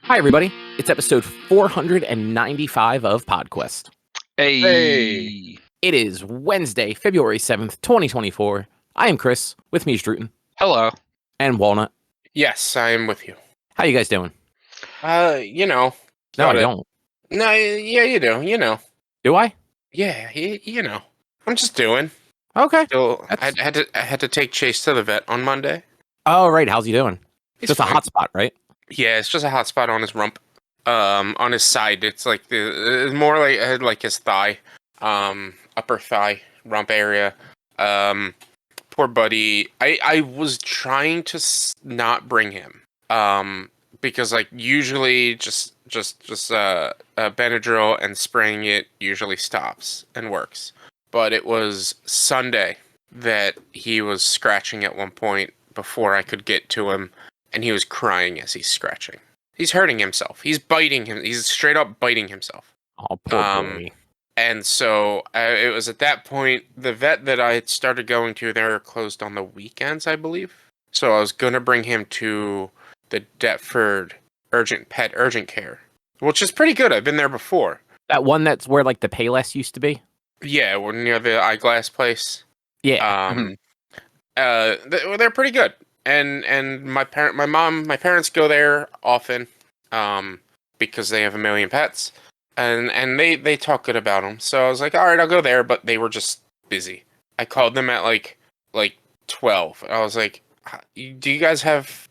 Hi, everybody. It's episode 495 of PodQuest. Hey. It is Wednesday, February 7th, 2024. I am Chris. With me is Druten. Hello. And Walnut. Yes, I am with you. How you guys doing? You know. No, I don't. No, yeah, you do. You know. Do I? Yeah, you know. I'm just doing. Okay. So I had to take Chase to the vet on Monday. Oh, right. How's he doing? He's Just a fine. hot spot, right? Yeah, it's just a hot spot on his rump. On his side. It's like it's more like his thigh, upper thigh, rump area. Poor buddy. I was trying to not bring him. Because like usually just Benadryl and spraying it usually stops and works. But it was Sunday that he was scratching at one point before I could get to him, and he was crying as he's scratching. He's hurting himself. He's biting him. He's straight up biting himself. Oh, poor boy. And so it was at that point, the vet that I had started going to, they're closed on the weekends, I believe. So I was going to bring him to the Deptford urgent care, which is pretty good. I've been there before. That one that's where like the Payless used to be? Yeah, we're near the eyeglass place. Yeah. They're pretty good. And my parents go there often, because they have a million pets, and they talk good about them. So I was like, all right, I'll go there. But they were just busy. I called them at like 12. I was like, do you guys have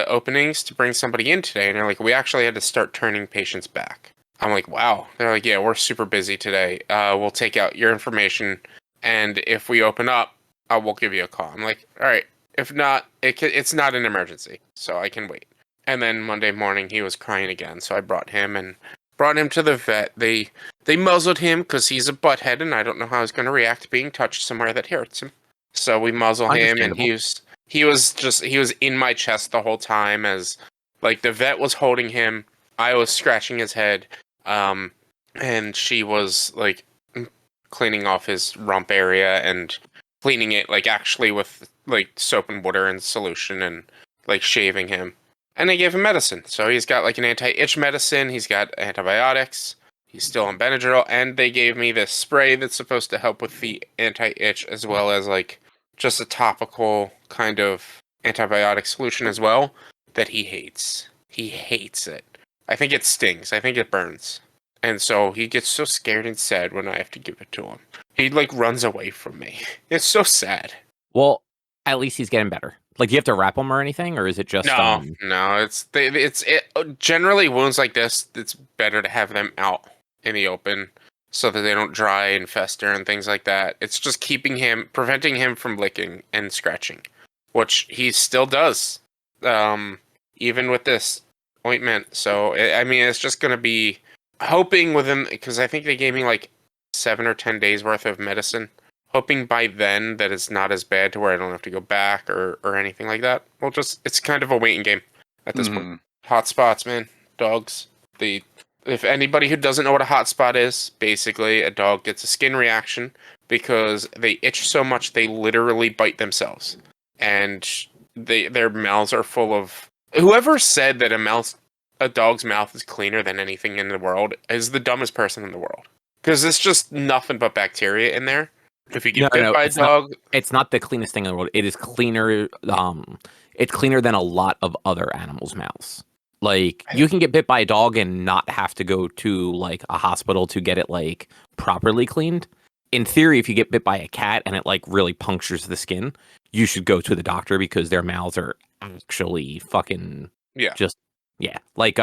openings to bring somebody in today? And they're like, we actually had to start turning patients back. I'm like, wow. They're like, yeah, we're super busy today. We'll take out your information, and if we open up, we'll give you a call. I'm like, all right. If not, it's not an emergency, so I can wait. And then Monday morning, he was crying again, so I brought him to the vet. They muzzled him because he's a butthead, and I don't know how he's going to react to being touched somewhere that hurts him. So we muzzle him, and he was in my chest the whole time, as like the vet was holding him. I was scratching his head, and she was like cleaning off his rump area and cleaning it like actually with like soap and water and solution, and like shaving him. And they gave him medicine. So he's got like an anti-itch medicine, he's got antibiotics, he's still on Benadryl, and they gave me this spray that's supposed to help with the anti-itch, as well as like just a topical kind of antibiotic solution as well that he hates. He hates it. I think it stings. I think it burns. And so he gets so scared and sad when I have to give it to him. He like runs away from me. It's so sad. Well, at least he's getting better. Like, do you have to wrap him or anything, or is it just no? It's generally wounds like this. It's better to have them out in the open so that they don't dry and fester and things like that. It's just preventing him from licking and scratching, which he still does, even with this ointment. So I mean, it's just gonna be hoping within, because I think they gave me like 7 or 10 days worth of medicine. Hoping by then that it's not as bad to where I don't have to go back or anything like that. Well, it's kind of a waiting game at this point. Hot spots, man. Dogs. If anybody who doesn't know what a hot spot is, basically a dog gets a skin reaction because they itch so much they literally bite themselves. And their mouths are full of... Whoever said that a dog's mouth is cleaner than anything in the world is the dumbest person in the world. Because it's just nothing but bacteria in there. If you get bit by a dog, it's not the cleanest thing in the world. It is cleaner. It's cleaner than a lot of other animals' mouths. Like, you can get bit by a dog and not have to go to like a hospital to get it like properly cleaned. In theory, if you get bit by a cat and it like really punctures the skin, you should go to the doctor because their mouths are actually fucking Like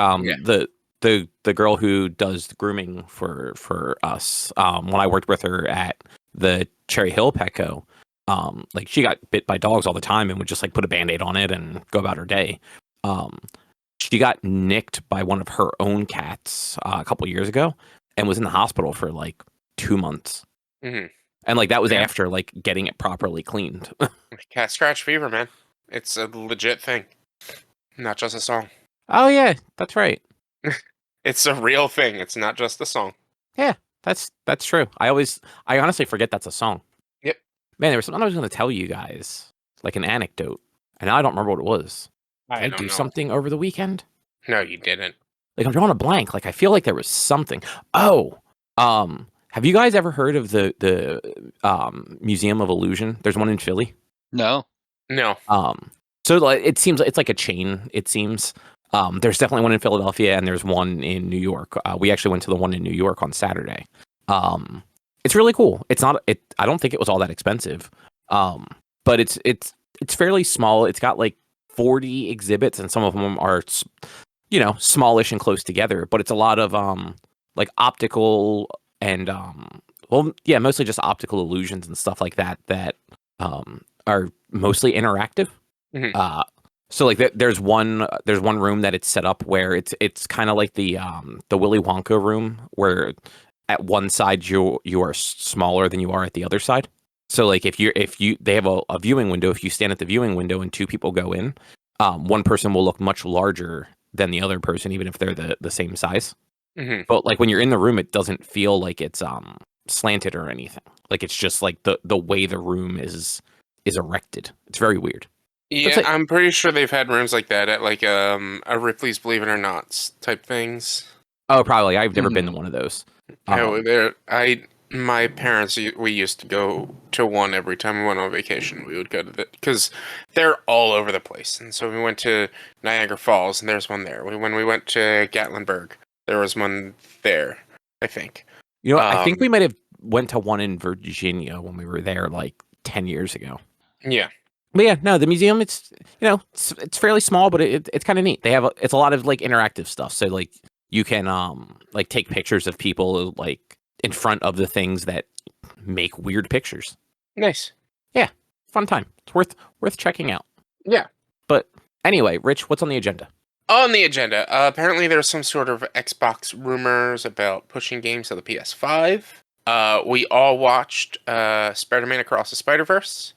the girl who does the grooming for us, when I worked with her at the Cherry Hill Petco, like she got bit by dogs all the time and would just like put a Band-Aid on it and go about her day. She got nicked by one of her own cats a couple years ago and was in the hospital for like 2 months. Mm-hmm. And like that was after like getting it properly cleaned. Cat scratch fever, man. It's a legit thing. Not just a song. Oh yeah, that's right. It's a real thing. It's not just a song. Yeah, that's true. I honestly forget that's a song. Yep. Man, there was something I was going to tell you guys, like an anecdote, and now I don't remember what it was. Did I do something over the weekend? No, you didn't. Like I'm drawing a blank. Like I feel like there was something. Oh, have you guys ever heard of the Museum of Illusion? There's one in Philly. No. No. So like it seems it's like a chain. It seems. There's definitely one in Philadelphia and there's one in New York. We actually went to the one in New York on Saturday. It's really cool. It's not. I don't think it was all that expensive. But it's fairly small. It's got like 40 exhibits and some of them are smallish and close together, but it's a lot of like optical and well, yeah, mostly just optical illusions and stuff like that are mostly interactive. Mhm. So like there's one room that it's set up where it's kind of like the Willy Wonka room where at one side you are smaller than you are at the other side. So like if they have a viewing window, if you stand at the viewing window and two people go in, one person will look much larger than the other person, even if they're the same size. Mhm. But like when you're in the room, it doesn't feel like it's slanted or anything. Like it's just like the way the room is erected. It's very weird. Yeah, like- I'm pretty sure they've had rooms like that at like a Ripley's Believe It or Not type things. Oh, probably. I've never been to one of those. My parents, we used to go to one every time we went on vacation. We would go to because they're all over the place. And so we went to Niagara Falls, and there's one there. When we went to Gatlinburg, there was one there, I think. I think we might have went to one in Virginia when we were there like 10 years ago. Yeah. But yeah, no, the museum, it's fairly small, but it's kind of neat. It's a lot of like interactive stuff. So like you can like take pictures of people like in front of the things that make weird pictures. Nice. Yeah, fun time. It's worth checking out. Yeah. But anyway, Rich, what's on the agenda? On the agenda, apparently there's some sort of Xbox rumors about pushing games to the PS5. We all watched Spider-Man Across the Spider-Verse.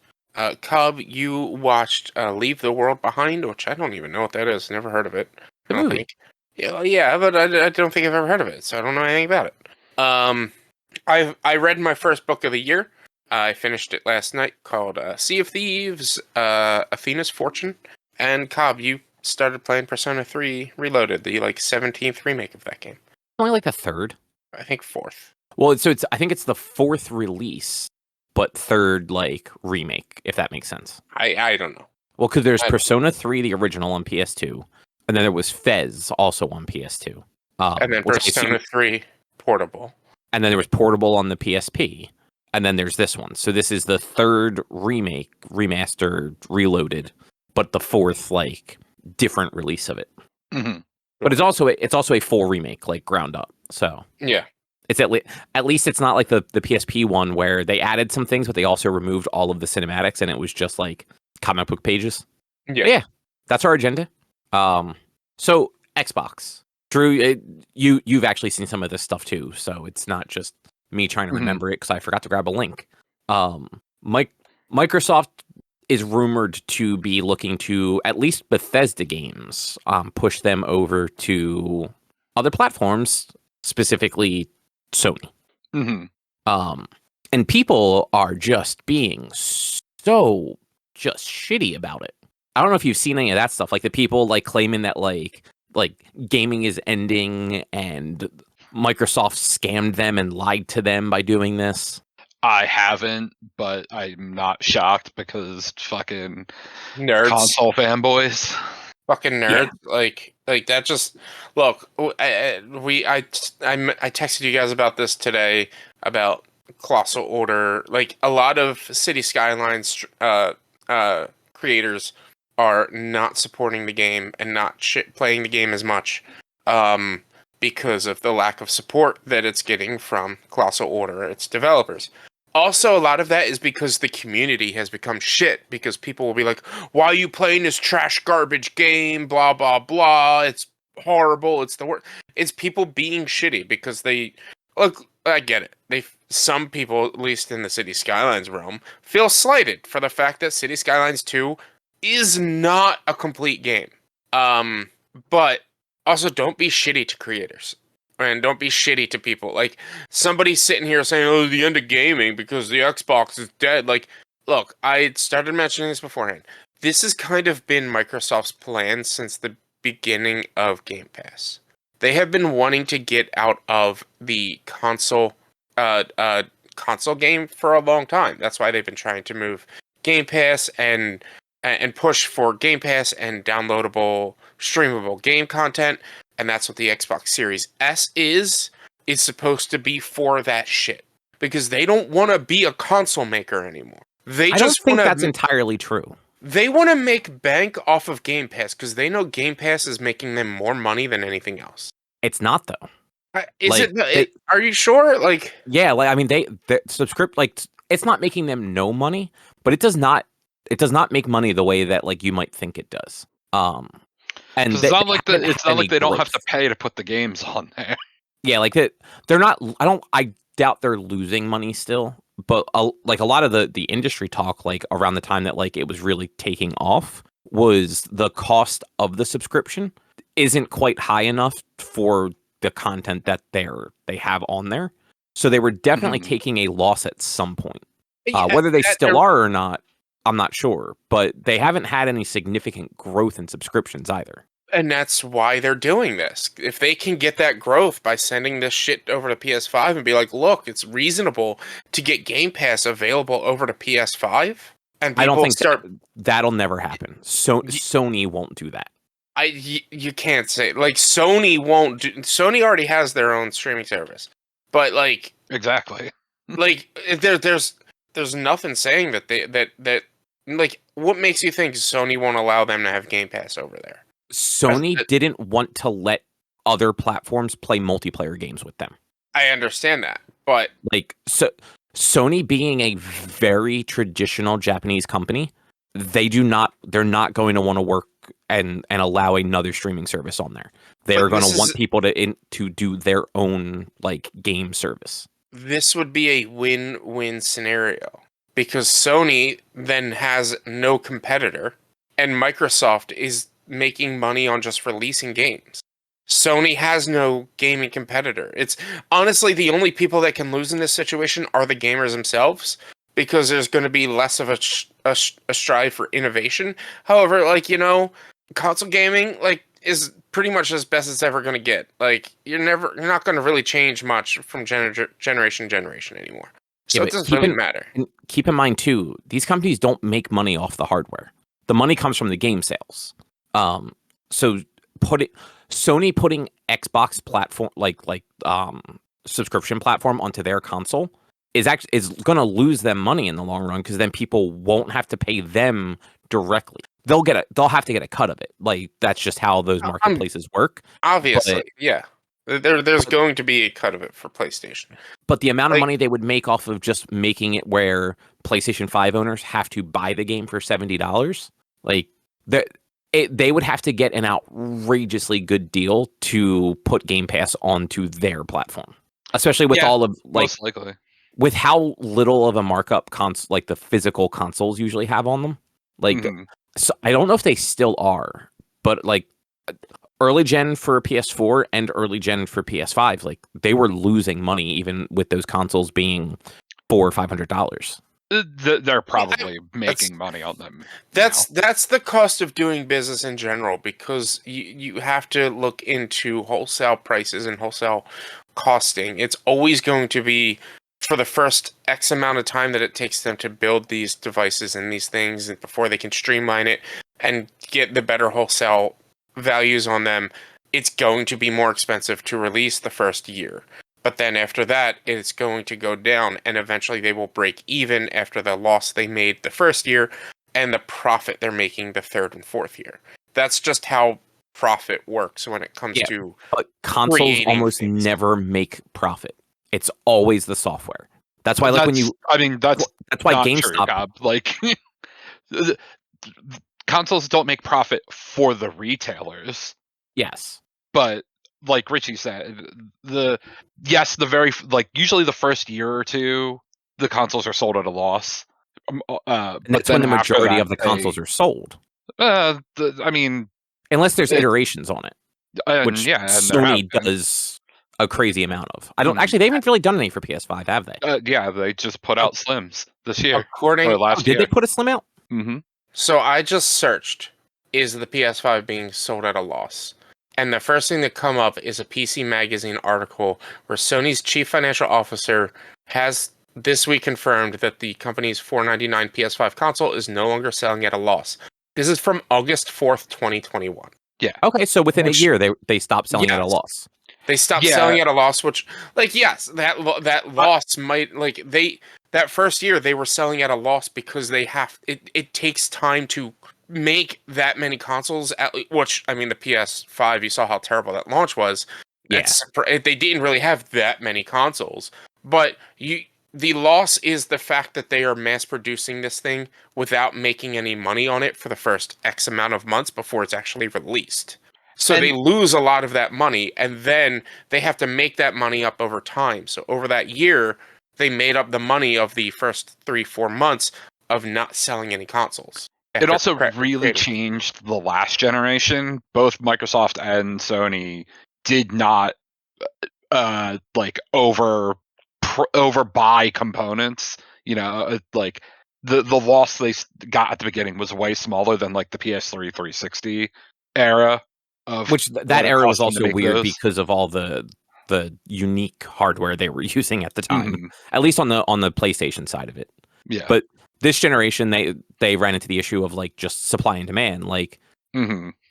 Cub, you watched Leave the World Behind, which I don't even know what that is. Never heard of it. The I don't movie. think. Yeah, but I don't think I've ever heard of it, so I don't know anything about it. I read my first book of the year. I finished it last night, called Sea of Thieves, Athena's Fortune. And Cobb, you started playing Persona 3 Reloaded, the like 17th remake of that game. Only like the third. I think fourth. Well, I think it's the fourth release, but third like remake, if that makes sense. I don't know. Well, because there's Persona 3, the original on PS2, and then there was Fez also on PS2. And then Persona 3 Portable. And then there was Portable on the PSP. And then there's this one. So this is the third remake, remastered, reloaded, but the fourth like different release of it. Mm-hmm. But it's also a full remake, like ground up. So yeah, it's at least it's not like the PSP one where they added some things, but they also removed all of the cinematics, and it was just like comic book pages. Yeah, that's our agenda. So Xbox, Drew, you've actually seen some of this stuff too, so it's not just me trying to remember it because I forgot to grab a link. Microsoft is rumored to be looking to at least Bethesda games, push them over to other platforms, specifically Sony. Mm-hmm. And people are just being so just shitty about it. I don't know if you've seen any of that stuff, like the people like claiming that like gaming is ending and Microsoft scammed them and lied to them by doing this. I haven't, but I'm not shocked because fucking nerds, console fanboys, fucking nerds. Yeah. Like that. Just look. I texted you guys about this today about Colossal Order. Like a lot of City Skylines creators are not supporting the game and not playing the game as much. Because of the lack of support that it's getting from Colossal Order, its developers. Also, a lot of that is because the community has become shit, because people will be like, why are you playing this trash garbage game, blah, blah, blah, it's horrible, it's the worst. It's people being shitty because they... Look, I get it. Some people, at least in the City Skylines realm, feel slighted for the fact that City Skylines 2 is not a complete game. But... Also, don't be shitty to creators. And don't be shitty to people. Like, somebody sitting here saying, oh, the end of gaming because the Xbox is dead. Like, look, I started mentioning this beforehand. This has kind of been Microsoft's plan since the beginning of Game Pass. they have been wanting to get out of the console game for a long time. That's why they've been trying to move Game Pass and push for Game Pass and downloadable, streamable game content. And that's what the Xbox Series S is supposed to be for that shit. Because they don't want to be a console maker anymore. I don't think that's entirely true. They want to make bank off of Game Pass because they know Game Pass is making them more money than anything else. It's not though. Are you sure? Like, yeah, like I mean, they subscript like it's not making them no money, but it does not make money the way that like you might think it does. And it's not like they don't have to pay to put the games on there. Yeah, like they're not. I doubt they're losing money still. But like a lot of the industry talk, like around the time that like it was really taking off, was the cost of the subscription isn't quite high enough for the content that they have on there. So they were definitely taking a loss at some point. Whether they still are or not, I'm not sure. But they haven't had any significant growth in subscriptions either. And that's why they're doing this. If they can get that growth by sending this shit over to PS5 and be like, look, it's reasonable to get Game Pass available over to PS5, and I don't think that'll never happen. Sony won't do that. You can't say like Sony won't do. Sony already has their own streaming service, but like exactly, like there's nothing saying that like what makes you think Sony won't allow them to have Game Pass over there? Sony didn't want to let other platforms play multiplayer games with them. I understand that, but like Sony being a very traditional Japanese company, they're not going to want to work and allow another streaming service on there. They're going to want people to do their own like game service. This would be a win-win scenario because Sony then has no competitor and Microsoft is making money on just releasing games. Sony has no gaming competitor. It's honestly the only people that can lose in this situation are the gamers themselves because there's going to be less of a strive for innovation. However, like, you know, console gaming like is pretty much as best it's ever going to get. Like you're not going to really change much from generation to generation anymore. So it doesn't really matter. And keep in mind too, these companies don't make money off the hardware. The money comes from the game sales. So Sony putting Xbox platform like subscription platform onto their console is going to lose them money in the long run because then people won't have to pay them directly. They'll have to get a cut of it. Like that's just how those marketplaces work. Obviously, yeah. There's going to be a cut of it for PlayStation. But the amount of money they would make off of just making it where PlayStation 5 owners have to buy the game for $70, like they would have to get an outrageously good deal to put Game Pass onto their platform, especially with all of like most likely with how little of a markup like the physical consoles usually have on them. Like, so I don't know if they still are, but like early gen for PS4 and early gen for PS5, like they were losing money even with those consoles being $400 or $500. They're probably making money on them. That's the cost of doing business in general because you have to look into wholesale prices and wholesale costing. It's always going to be for the first X amount of time that it takes them to build these devices and these things and before they can streamline it and get the better wholesale values on them. It's going to be more expensive to release the first year. But then after that, it's going to go down, and eventually they will break even after the loss they made the first year and the profit they're making the third and fourth year. That's just how profit works when it comes to. But consoles almost never make profit. It's always the software. That's why, like, that's why not GameStop. True, like, consoles don't make profit for the retailers. Yes, but. Like Richie said, usually the first year or two, the consoles are sold at a loss. And that's when the majority of the consoles are sold. Unless there's iterations on it, which Sony does a crazy amount of. I don't actually. They haven't really done any for PS5, have they? They just put out Slims this year. Did they put a Slim out? Mm-hmm. So I just searched: is the PS5 being sold at a loss? And the first thing that come up is a PC Magazine article where Sony's chief financial officer has this week confirmed that the company's $499 PS5 console is no longer selling at a loss. This is from August 4th, 2021. Yeah. Okay, so within a Which- year, they stopped selling at a Yes. loss. They stopped Yeah. selling at a loss, which, like, yes, that loss might, like, that first year they were selling at a loss because it takes time to make that many consoles, which, I mean, the PS5, you saw how terrible that launch was. Yeah. They didn't really have that many consoles, but the loss is the fact that they are mass producing this thing without making any money on it for the first X amount of months before it's actually released. So And- they lose a lot of that money, and then they have to make that money up over time. So over that year, they made up the money of the first 3-4 months of not selling any consoles. It also really creating. changed the last generation. Both Microsoft and Sony did not like overbuy components. You know, like the loss they got at the beginning was way smaller than like the PS3 360 era of Which that it era was cost them to also make weird those. because of all the unique hardware they were using at the time. Mhm. At least on the PlayStation side of it. Yeah. But this generation, they ran into the issue of like just supply and demand. Like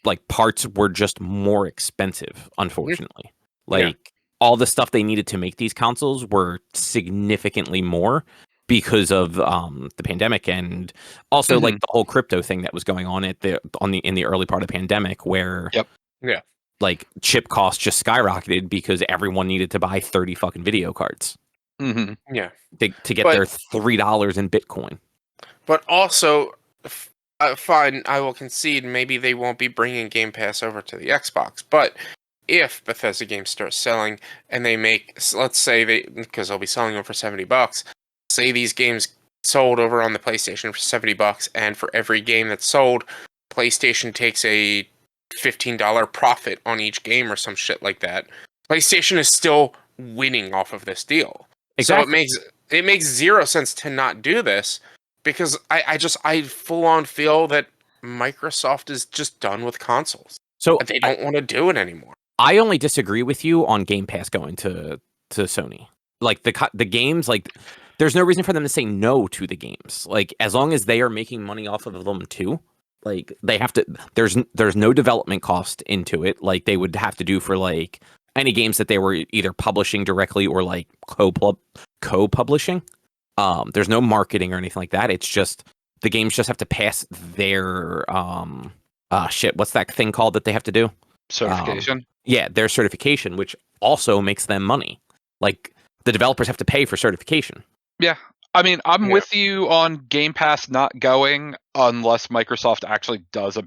like parts were just more expensive, unfortunately. Like all the stuff they needed to make these consoles were significantly more because of the pandemic, and also like the whole crypto thing that was going on in the early part of the pandemic, where like chip costs just skyrocketed because everyone needed to buy 30 fucking video cards Yeah. to get their $3 in Bitcoin. But also, fine, I will concede maybe they won't be bringing Game Pass over to the Xbox. But if Bethesda games start selling and they make, let's say because they'll be selling them for $70, say these games sold over on the PlayStation for $70, and for every game that's sold, PlayStation takes a $15 profit on each game or some shit like that. PlayStation is still winning off of this deal. Exactly. So it makes zero sense to not do this, because I full on feel that Microsoft is just done with consoles. So They don't want to do it anymore. I only disagree with you on Game Pass going to Sony. Like the games, like there's no reason for them to say no to the games. Like as long as they are making money off of them too, like they have to. There's no development cost into it. Like they would have to do for like any games that they were either publishing directly or like co-publishing. There's no marketing or anything like that. It's just the games just have to pass their what's that thing called that they have to do? Certification. Their certification, which also makes them money. Like the developers have to pay for certification. Yeah. I mean, I'm with you on Game Pass not going unless Microsoft actually does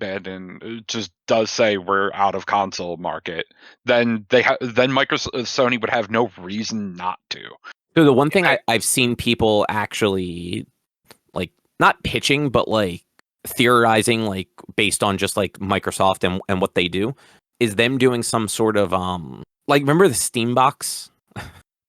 just does say we're out of console market. Then Sony would have no reason not to. So the one thing I've seen people actually like not pitching, but like theorizing, like based on just like Microsoft and what they do, is them doing some sort of like remember the Steam box,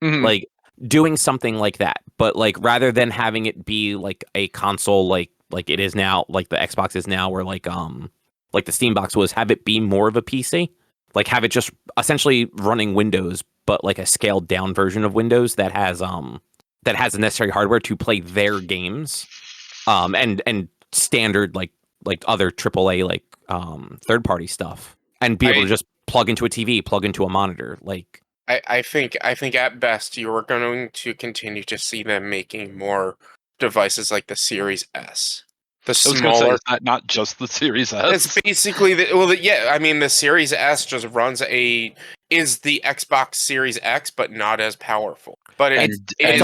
like doing something like that, but like rather than having it be like a console like it is now, like the Xbox is now, or like the Steam box was, have it be more of a PC, like have it just essentially running Windows, but like a scaled down version of Windows that has the necessary hardware to play their games, and standard like other AAA like third party stuff, and be able to just plug into a TV, plug into a monitor. Like I think at best you're going to continue to see them making more devices like the Series S. The smaller, is that not just the Series S? it's basically the Series S just is the Xbox Series X, but not as powerful. But it's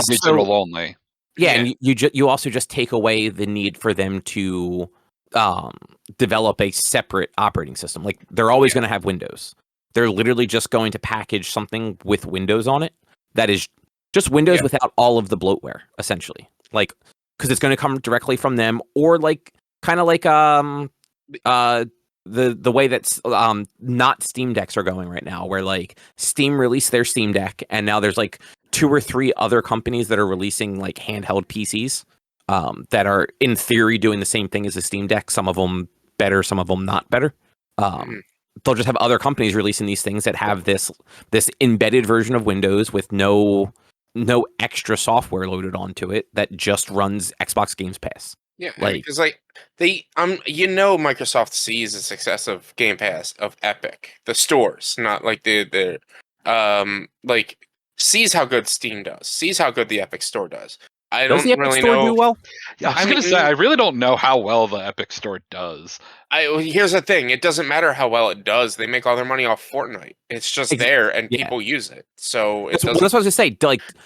digital only. Yeah, and you also just take away the need for them to develop a separate operating system. Like they're always going to have Windows. They're literally just going to package something with Windows on it that is just Windows without all of the bloatware, essentially. Like because it's going to come directly from them, or like kind of like the way that's not Steam Decks are going right now, where like Steam released their Steam Deck, and now there's like 2 or 3 other companies that are releasing like handheld PCs that are in theory doing the same thing as a Steam Deck. Some of them better, some of them not better. they'll just have other companies releasing these things that have this embedded version of Windows with no extra software loaded onto it that just runs Xbox Games Pass. Yeah, Like, because they Microsoft sees the success of Game Pass of Epic, the stores, not like the like sees how good Steam does, sees how good the Epic Store does. I does don't the Epic really Store know. do well? Yeah, I was I gonna say mean, I really don't know how well the Epic Store does. Here's the thing: it doesn't matter how well it does. They make all their money off Fortnite. It's just there, and Yeah, people use it, so it that's doesn't what I was gonna say.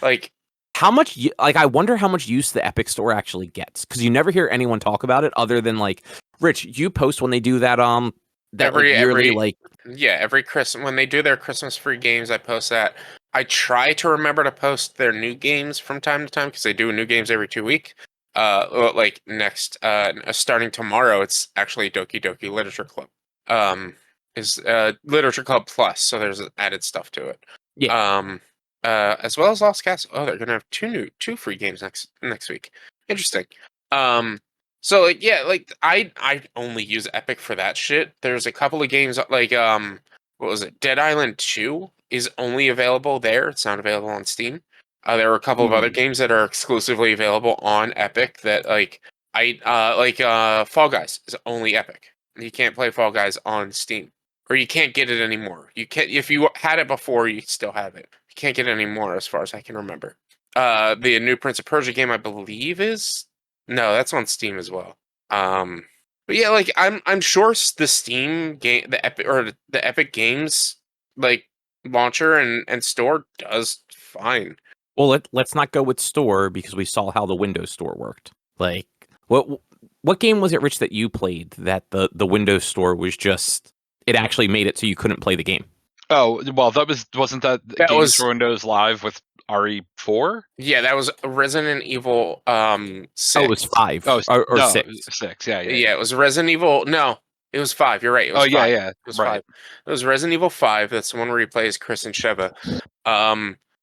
like. How much? Like, I wonder how much use the Epic Store actually gets, because you never hear anyone talk about it other than like, Rich, you post when they do that yearly Every Christmas when they do their Christmas free games, I post that. I try to remember to post their new games from time to time because they do new games every 2 week. Like next, starting tomorrow, it's actually Doki Doki Literature Club. Is Literature Club Plus, so there's added stuff to it. Yeah. As well as Lost Castle. Oh, they're gonna have two free games next week. Interesting. So like yeah, like I only use Epic for that shit. There's a couple of games like what was it? Dead Island 2 is only available there. It's not available on Steam. There are a couple of other games that are exclusively available on Epic that Fall Guys is only Epic. You can't play Fall Guys on Steam. Or you can't get it anymore. You can't if you had it before, you still have it. You can't get it anymore as far as I can remember. The new Prince of Persia game I believe is no, that's on Steam as well. But yeah, like I'm sure the Steam game, the Epic Games like launcher and store does fine. Well, let's not go with store because we saw how the Windows Store worked. Like, what game was it, Rich, that you played that the Windows Store was just it actually made it so you couldn't play the game? Oh well, wasn't that That Games was for Windows Live with RE4? Yeah, that was Resident Evil 6. Oh, it was 5 Oh or no, 6. 6. Yeah, Yeah, it was Resident Evil. No, it was 5. You're right. It was Oh yeah, 5. yeah. It was Right. 5. It was Resident Evil 5. That's the one where he plays Chris and Sheva.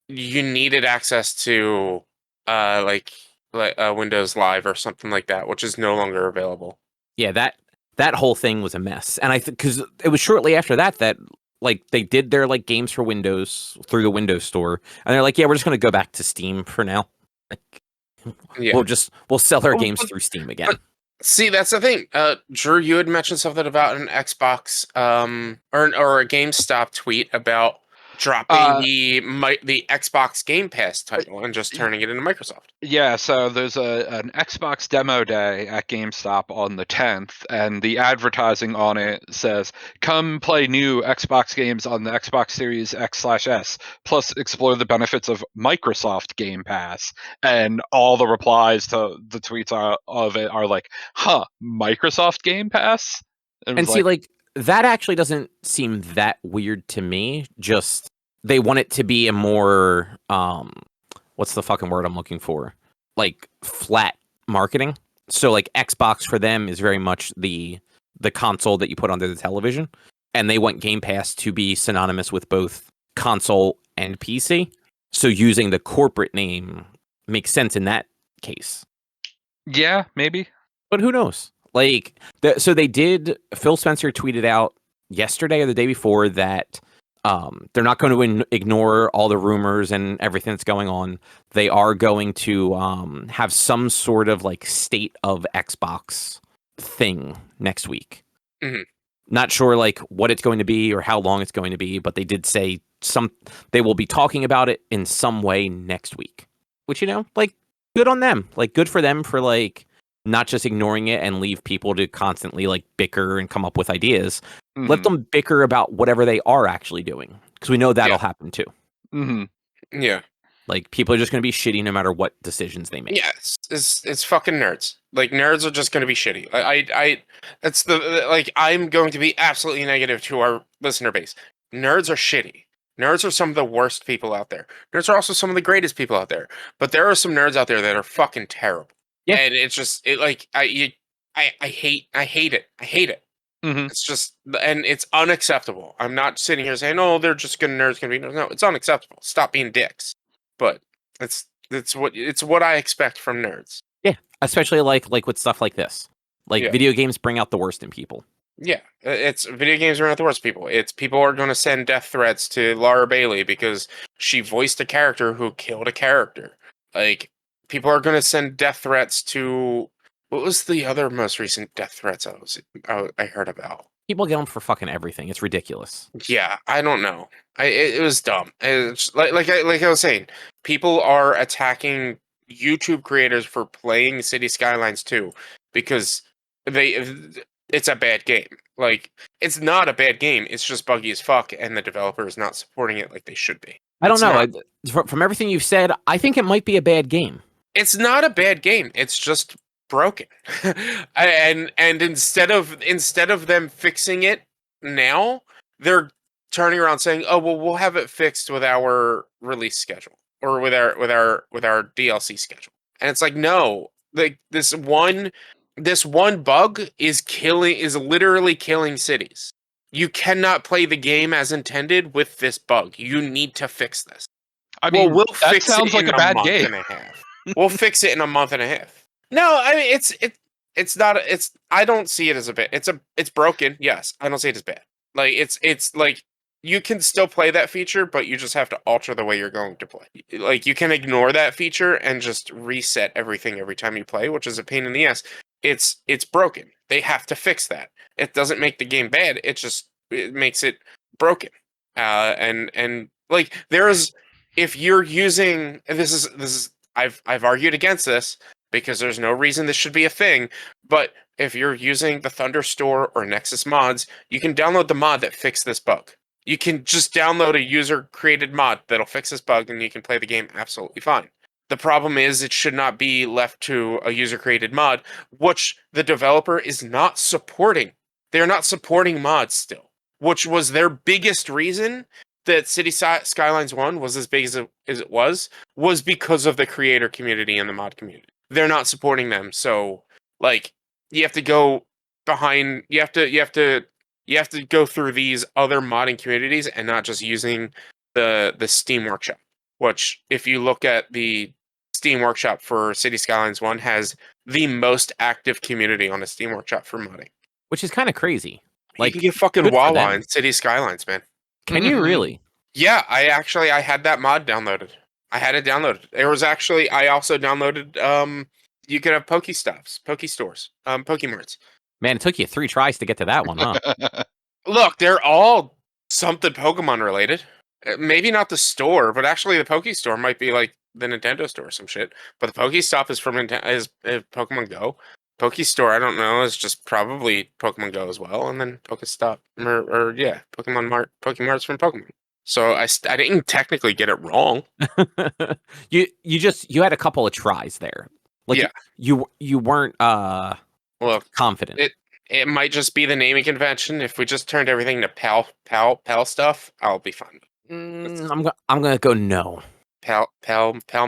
You needed access to Windows Live or something like that, which is no longer available. Yeah, that whole thing was a mess, and I think because it was shortly after that like they did their like games for Windows through the Windows Store, and they're like, yeah, we're just gonna go back to Steam for now. Like, Yeah, we'll sell our games through Steam again. See, that's the thing. Drew, you had mentioned something about an Xbox or a GameStop tweet about dropping the Xbox Game Pass title and just turning it into Microsoft. Yeah, so there's an Xbox demo day at GameStop on the 10th, and the advertising on it says, "Come play new Xbox games on the Xbox Series X/S, plus explore the benefits of Microsoft Game Pass." And all the replies to the tweets of it are like, "Huh, Microsoft Game Pass?" And see, like that actually doesn't seem that weird to me. Just they want it to be a more what's the fucking word I'm looking for? Like flat marketing. So like Xbox for them is very much the console that you put under the television, and they want Game Pass to be synonymous with both console and PC. So using the corporate name makes sense in that case. Yeah, maybe. But who knows? Like, so they did. Phil Spencer tweeted out yesterday or the day before that they're not going to ignore all the rumors and everything that's going on. They are going to have some sort of like state of Xbox thing next week. Mm-hmm. Not sure like what it's going to be or how long it's going to be, but they did say they will be talking about it in some way next week. Which, you know, like good on them. Like good for them for like not just ignoring it and leave people to constantly like bicker and come up with ideas. Mm-hmm. Let them bicker about whatever they are actually doing, because we know that'll happen too. Mm-hmm. Yeah, like people are just going to be shitty no matter what decisions they make. Yeah, it's fucking nerds. Like nerds are just going to be shitty. That's I'm going to be absolutely negative to our listener base. Nerds are shitty. Nerds are some of the worst people out there. Nerds are also some of the greatest people out there. But there are some nerds out there that are fucking terrible. Yeah, and it's just I hate it. I hate it. Mm-hmm. It's just, and it's unacceptable. I'm not sitting here saying, "Oh, they're just nerds gonna be." No, it's unacceptable. Stop being dicks. But it's what I expect from nerds. Yeah, especially like with stuff like this. Like video games bring out the worst in people. Yeah, it's video games are not the worst people. It's people are going to send death threats to Laura Bailey because she voiced a character who killed a character. Like people are going to send death threats to what was the other most recent death threats I heard about? People get them for fucking everything. It's ridiculous. Yeah, I don't know. It was dumb. It's like I was saying, people are attacking YouTube creators for playing City Skylines 2 because they it's a bad game. Like it's not a bad game. It's just buggy as fuck, and the developer is not supporting it like they should be. I don't It's know. not. From everything you've said, I think it might be a bad game. It's not a bad game. It's just broken. and instead of them fixing it now, they're turning around saying, "Oh, well, we'll have it fixed with our release schedule or with our DLC schedule." And it's like, no, like this one bug is literally killing cities. You cannot play the game as intended with this bug. You need to fix this. I Well, mean, we'll that fix sounds it like in a a bad month game. and a half. We'll fix it in a month and a half. No, I mean it's not I don't see it as a bad. It's broken. Yes, I don't see it as bad. Like it's like you can still play that feature, but you just have to alter the way you're going to play. Like you can ignore that feature and just reset everything every time you play, which is a pain in the ass. It's broken. They have to fix that. It doesn't make the game bad. It makes it broken. And like there's if you're using and this is I've argued against this because there's no reason this should be a thing, but if you're using the Thunder Store or Nexus mods, you can download the mod that fixed this bug. You can just download a user created mod that'll fix this bug and you can play the game absolutely fine. The problem is it should not be left to a user created mod, which the developer is not supporting. They're not supporting mods still, which was their biggest reason that Skylines 1 was as big as it was because of the creator community and the mod community. They're not supporting them, so like you have to go behind you have to go through these other modding communities and not just using the Steam Workshop, which if you look at the Steam Workshop for City Skylines 1 has the most active community on a Steam Workshop for modding. Which is kind of crazy. You Like, can get fucking good for Wawa them. in City Skylines, man. Can you really? Yeah, I had that mod downloaded. I had it downloaded. There was actually I also downloaded you could have Pokestops, Pokestores, Pokemarts. Man, it took you 3 tries to get to that one, huh? Look, they're all something Pokemon related. Maybe not the store, but actually the Pokestore might be like the Nintendo store or some shit. But the Pokestop is from is Pokemon Go. Pokestore, I don't know, is just probably Pokemon Go as well, and then Pokestop or yeah, Pokemon Mart, Pokemart's from Pokemon. So I didn't technically get it wrong. you had a couple of tries there. Like Yeah. you weren't Look, confident. it might just be the naming convention. If we just turned everything to pal stuff, I'll be fine. I'm gonna go no. Pal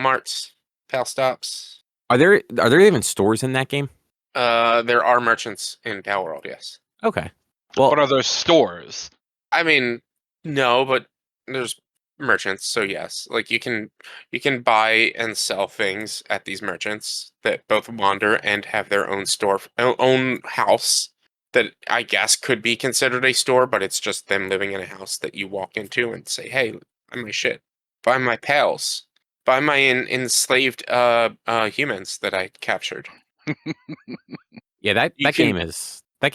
marts, pal stops. Are there even stores in that game? There are merchants in Pal World, yes. Okay. Well, What are those stores? I mean, no, but there's merchants, so yes. Like you can buy and sell things at these merchants that both wander and have their own store, own house that I guess could be considered a store, but it's just them living in a house that you walk into and say, "Hey, buy my shit, buy my pals, buy my enslaved humans that I captured." yeah, that game is a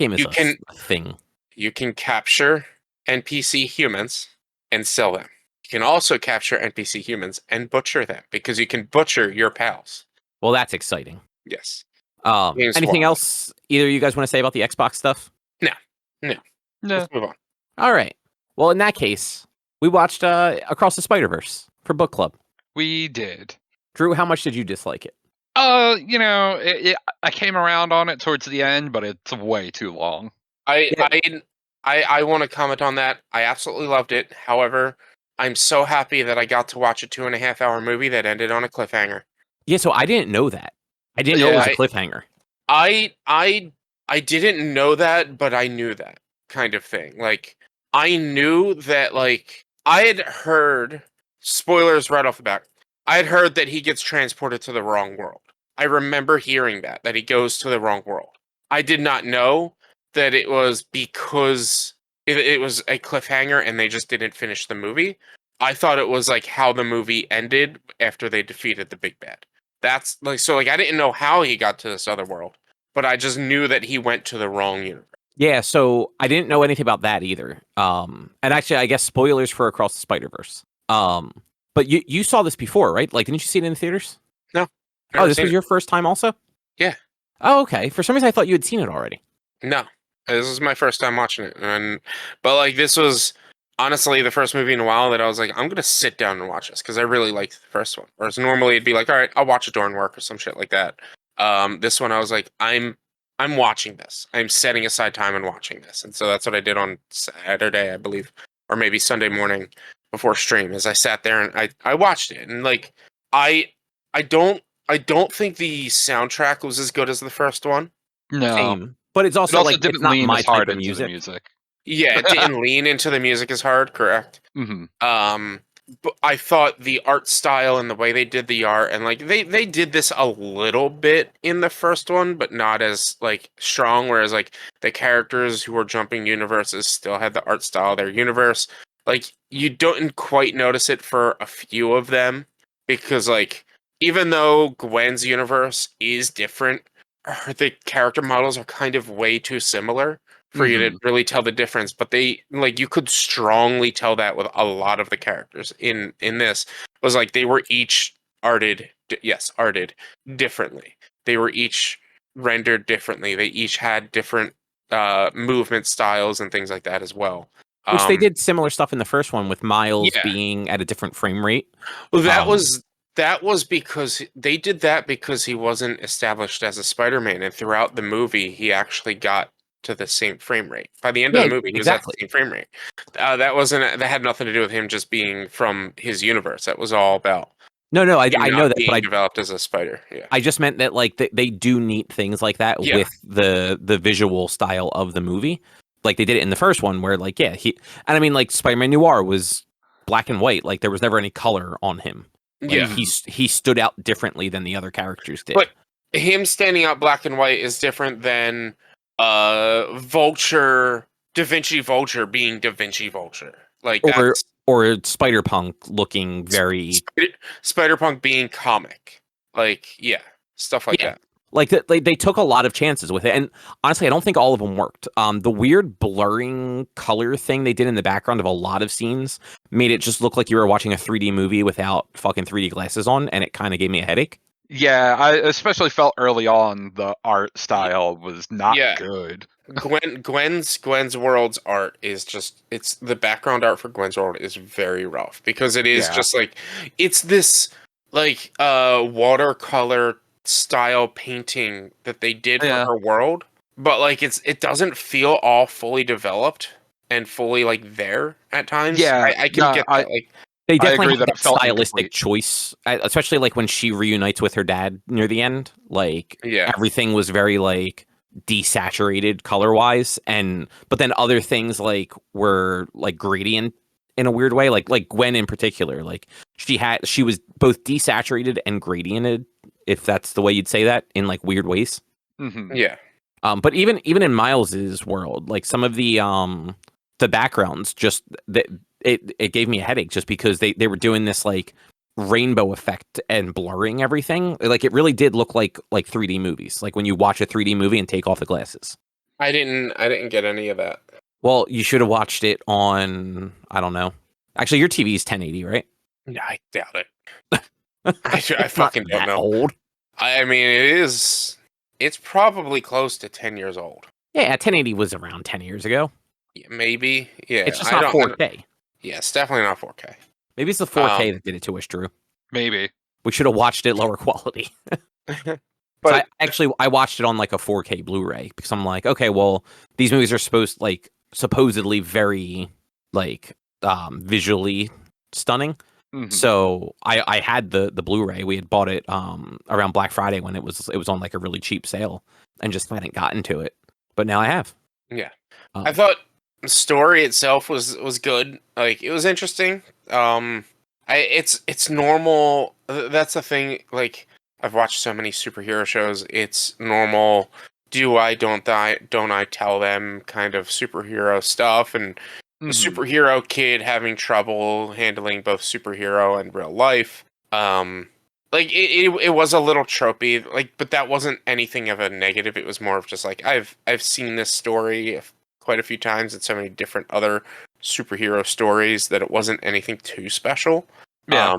thing. You can capture NPC humans and sell them. You can also capture NPC humans and butcher them because you can butcher your pals. Well, that's exciting. Yes. Anything else either of you guys want to say about the Xbox stuff? No. No. Let's move on. All right. Well, in that case, we watched Across the Spider-Verse for book club. We did. Drew, how much did you dislike it? I came around on it towards the end, but it's way too long. I want to comment on that. I absolutely loved it. However, I'm so happy that I got to watch a 2.5-hour movie that ended on a cliffhanger. Yeah, so I didn't know that. I didn't know it was a cliffhanger. I didn't know that, but I knew that kind of thing. Like I knew that like I had heard spoilers right off the bat. I had heard that he gets transported to the wrong world. I remember hearing that he goes to the wrong world. I did not know that it was because it was a cliffhanger and they just didn't finish the movie. I thought it was like how the movie ended after they defeated the big bad. That's like so like I didn't know how he got to this other world, but I just knew that he went to the wrong universe. Yeah, so I didn't know anything about that either. And actually, I guess spoilers for Across the Spider-Verse. But you saw this before, right? Like, didn't you see it in the theaters? No. Oh, this was your first time also? Yeah. Oh, okay. For some reason, I thought you had seen it already. No. This was my first time watching it. But like this was honestly the first movie in a while that I was like, I'm gonna sit down and watch this because I really liked the first one. Whereas normally it'd be like, all right, I'll watch it during work or some shit like that. This one I was like, I'm watching this. I'm setting aside time and watching this. And so that's what I did on Saturday, I believe, or maybe Sunday morning before stream. As I sat there and I watched it, and like I I don't think the soundtrack was as good as the first one. No, Same. But it's it also also like it's didn't not lean my as type hard of into the music. music. Yeah, it didn't lean into the music as hard, correct. Hmm. But I thought the art style and the way they did the art, and like they did this a little bit in the first one, but not as like strong. Whereas like the characters who were jumping universes still had the art style of their universe. Like you don't quite notice it for a few of them because like even though Gwen's universe is different, the character models are kind of way too similar for you to really tell the difference. But they like you could strongly tell that with a lot of the characters in this was like they were each arted differently. They were each rendered differently. They each had different movement styles and things like that as well. Which they did similar stuff in the first one with Miles Yeah. being at a different frame rate. Well, that was because they did that because he wasn't established as a Spider-Man, and throughout the movie, he actually got to the same frame rate. By the end of Yeah, the movie, he was at the exactly. same frame rate. That had nothing to do with him just being from his universe. That was all about No, him I not know that, but being developed as a spider. Yeah, I just meant that like they do neat things like that yeah, with the visual style of the movie. Like they did it in the first one where like and I mean like Spider-Man Noir was black and white, like there was never any color on him. Like yeah. he stood out differently than the other characters did. But him standing out black and white is different than Vulture, Da Vinci Vulture being Da Vinci Vulture. Like that's or Spider-Punk looking very Spider-Punk being comic. Like, yeah, stuff like that. Like they took a lot of chances with it, and honestly, I don't think all of them worked. The weird blurring color thing they did in the background of a lot of scenes made it just look like you were watching a 3D movie without fucking 3D glasses on, and it kind of gave me a headache. Yeah, I especially felt early on the art style was not good. Gwen's world's art is just it's the background art for Gwen's world is very rough because it is just like it's this like watercolor style painting that they did for her world, but like it doesn't feel all fully developed and fully like there at times. Yeah, I can get that. Like they definitely agree had that stylistic choice, especially like when she reunites with her dad near the end. Like everything was very like desaturated color wise, but then other things like were like gradient in a weird way. Like Gwen in particular, like she was both desaturated and gradiented, if that's the way you'd say that, in like weird ways. Mm-hmm. Yeah. But even in Miles's world, like some of the backgrounds just it gave me a headache just because they were doing this like rainbow effect and blurring everything. Like it really did look like 3D movies. Like when you watch a 3D movie and take off the glasses. I didn't get any of that. Well, you should have watched it on, I don't know. Actually, your TV is 1080, right? Yeah, I doubt it. I fucking don't know. Old. I mean, it's probably close to 10 years old. Yeah, 1080 was around 10 years ago. Yeah, maybe. Yeah. It's just not 4K. Yeah, it's definitely not 4K. Maybe it's the 4K that did it to us, Drew. Maybe. We should have watched it lower quality. But I watched it on like a 4K Blu-ray because I'm like, okay, well, these movies are supposedly very like visually stunning. Mm-hmm. So I had the Blu-ray. We had bought it around Black Friday when it was on like a really cheap sale and just hadn't gotten to it. But now I have. Yeah. I thought the story itself was good. Like it was interesting. It's normal. That's the thing. Like I've watched so many superhero shows. It's normal do I, don't I tell them kind of superhero stuff, and the superhero kid having trouble handling both superhero and real life. Like it was a little tropey, like, but that wasn't anything of a negative. It was more of just like I've seen this story quite a few times in so many different other superhero stories that it wasn't anything too special. Yeah.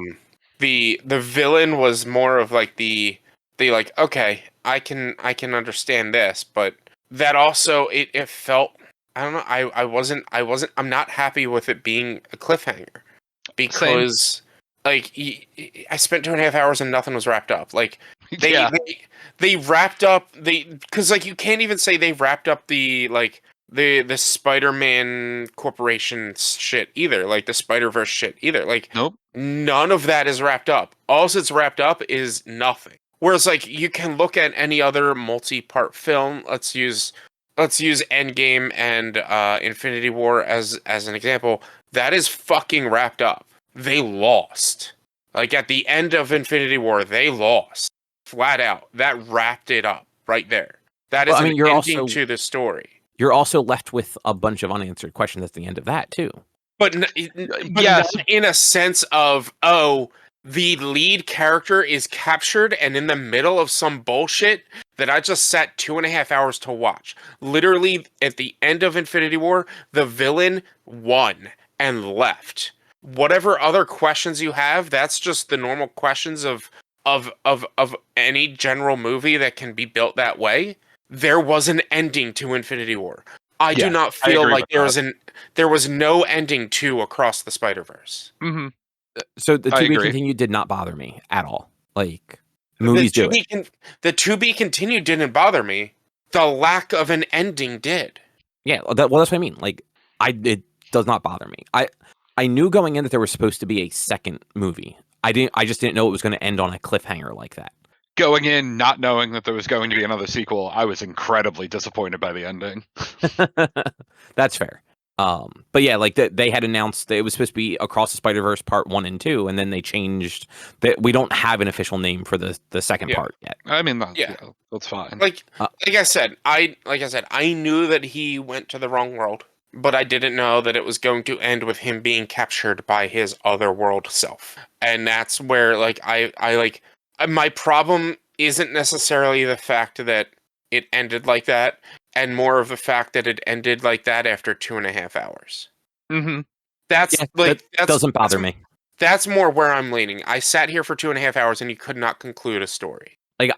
The villain was more of like the like, okay, I can understand this, but that also it felt, I don't know, I'm not happy with it being a cliffhanger, because like I spent 2.5 hours and nothing was wrapped up. Like they wrapped up because like you can't even say they wrapped up the like the Spider-Man Corporation shit either, like the Spider-Verse shit either. Like Nope. none of that is wrapped up. All that's wrapped up is nothing. Whereas like you can look at any other multi-part film. Let's use Endgame and Infinity War as an example. That is fucking wrapped up. They lost. Like at the end of Infinity War, they lost. Flat out. That wrapped it up right there. That is an ending to the story. You're also left with a bunch of unanswered questions at the end of that too. But yes, not in a sense of, oh, the lead character is captured and in the middle of some bullshit that I just sat 2.5 hours to watch. Literally, at the end of Infinity War, the villain won and left. Whatever other questions you have, that's just the normal questions of any general movie that can be built that way. There was an ending to Infinity War. I do not feel like there was no ending to Across the Spider-Verse. Mm-hmm. So the to be continued did not bother me at all. Like movies do it. The to be continued didn't bother me. The lack of an ending did. Yeah, that's what I mean. Like it does not bother me. I knew going in that there was supposed to be a second movie. I just didn't know it was going to end on a cliffhanger like that. Going in not knowing that there was going to be another sequel, I was incredibly disappointed by the ending. That's fair. But yeah, like they had announced that it was supposed to be Across the Spider-Verse Part 1 and 2, and then they changed that. We don't have an official name for the second part yet. I mean, that's fine. Like I said, I knew that he went to the wrong world, but I didn't know that it was going to end with him being captured by his other world self. And that's where like I like my problem isn't necessarily the fact that it ended like that, and more of the fact that it ended like that after 2.5 hours. Mm-hmm. That doesn't bother me. That's more where I'm leaning. I sat here for 2.5 hours and you could not conclude a story. Like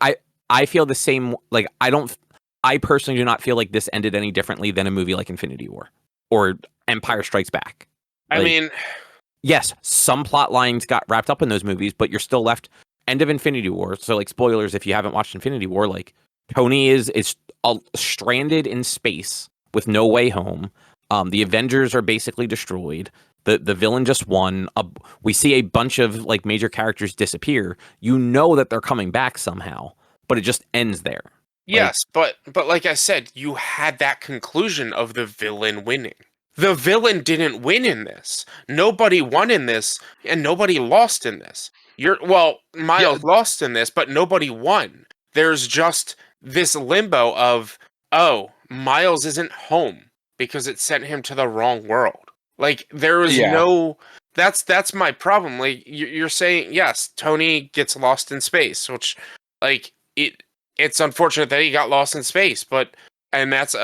I feel the same. Like I personally do not feel like this ended any differently than a movie like Infinity War or Empire Strikes Back. Like, I mean, yes, some plot lines got wrapped up in those movies, but you're still left. End of Infinity War. So like spoilers if you haven't watched Infinity War, like Tony is stranded in space with no way home. The Avengers are basically destroyed. The villain just won. We see a bunch of like major characters disappear. You know that they're coming back somehow, but it just ends there. Yes, but like I said, you had that conclusion of the villain winning. The villain didn't win in this. Nobody won in this, and nobody lost in this. Miles lost in this, but nobody won. There's just this limbo of, oh, Miles isn't home because it sent him to the wrong world. Like there was no. That's my problem. Like you're saying, yes, Tony gets lost in space, which like it's unfortunate that he got lost in space, and that's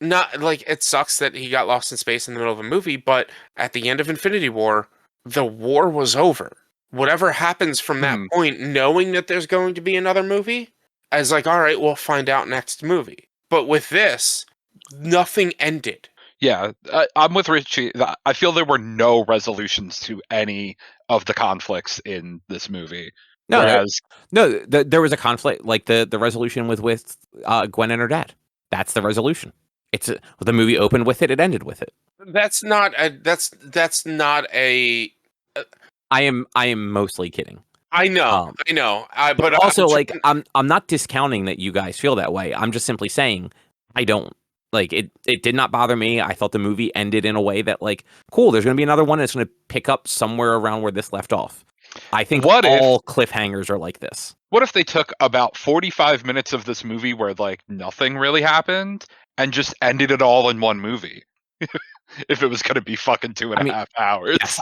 not like it sucks that he got lost in space in the middle of a movie, but at the end of Infinity War, the war was over. Whatever happens from that point, knowing that there's going to be another movie, I was like, all right, we'll find out next movie. But with this, nothing ended. Yeah, I'm with Richie. I feel there were no resolutions to any of the conflicts in this movie. No, there was a conflict, like the resolution with Gwen and her dad. That's the resolution. The movie opened with it. It ended with it. That's not a. I am mostly kidding. I know. But also, like, I'm not discounting that you guys feel that way. I'm just simply saying I don't. Like, it did not bother me. I thought the movie ended in a way that, like, cool, there's going to be another one that's going to pick up somewhere around where this left off. I think all cliffhangers are like this. What if they took about 45 minutes of this movie where like nothing really happened and just ended it all in one movie? If it was going to be fucking 2.5 hours. Yes,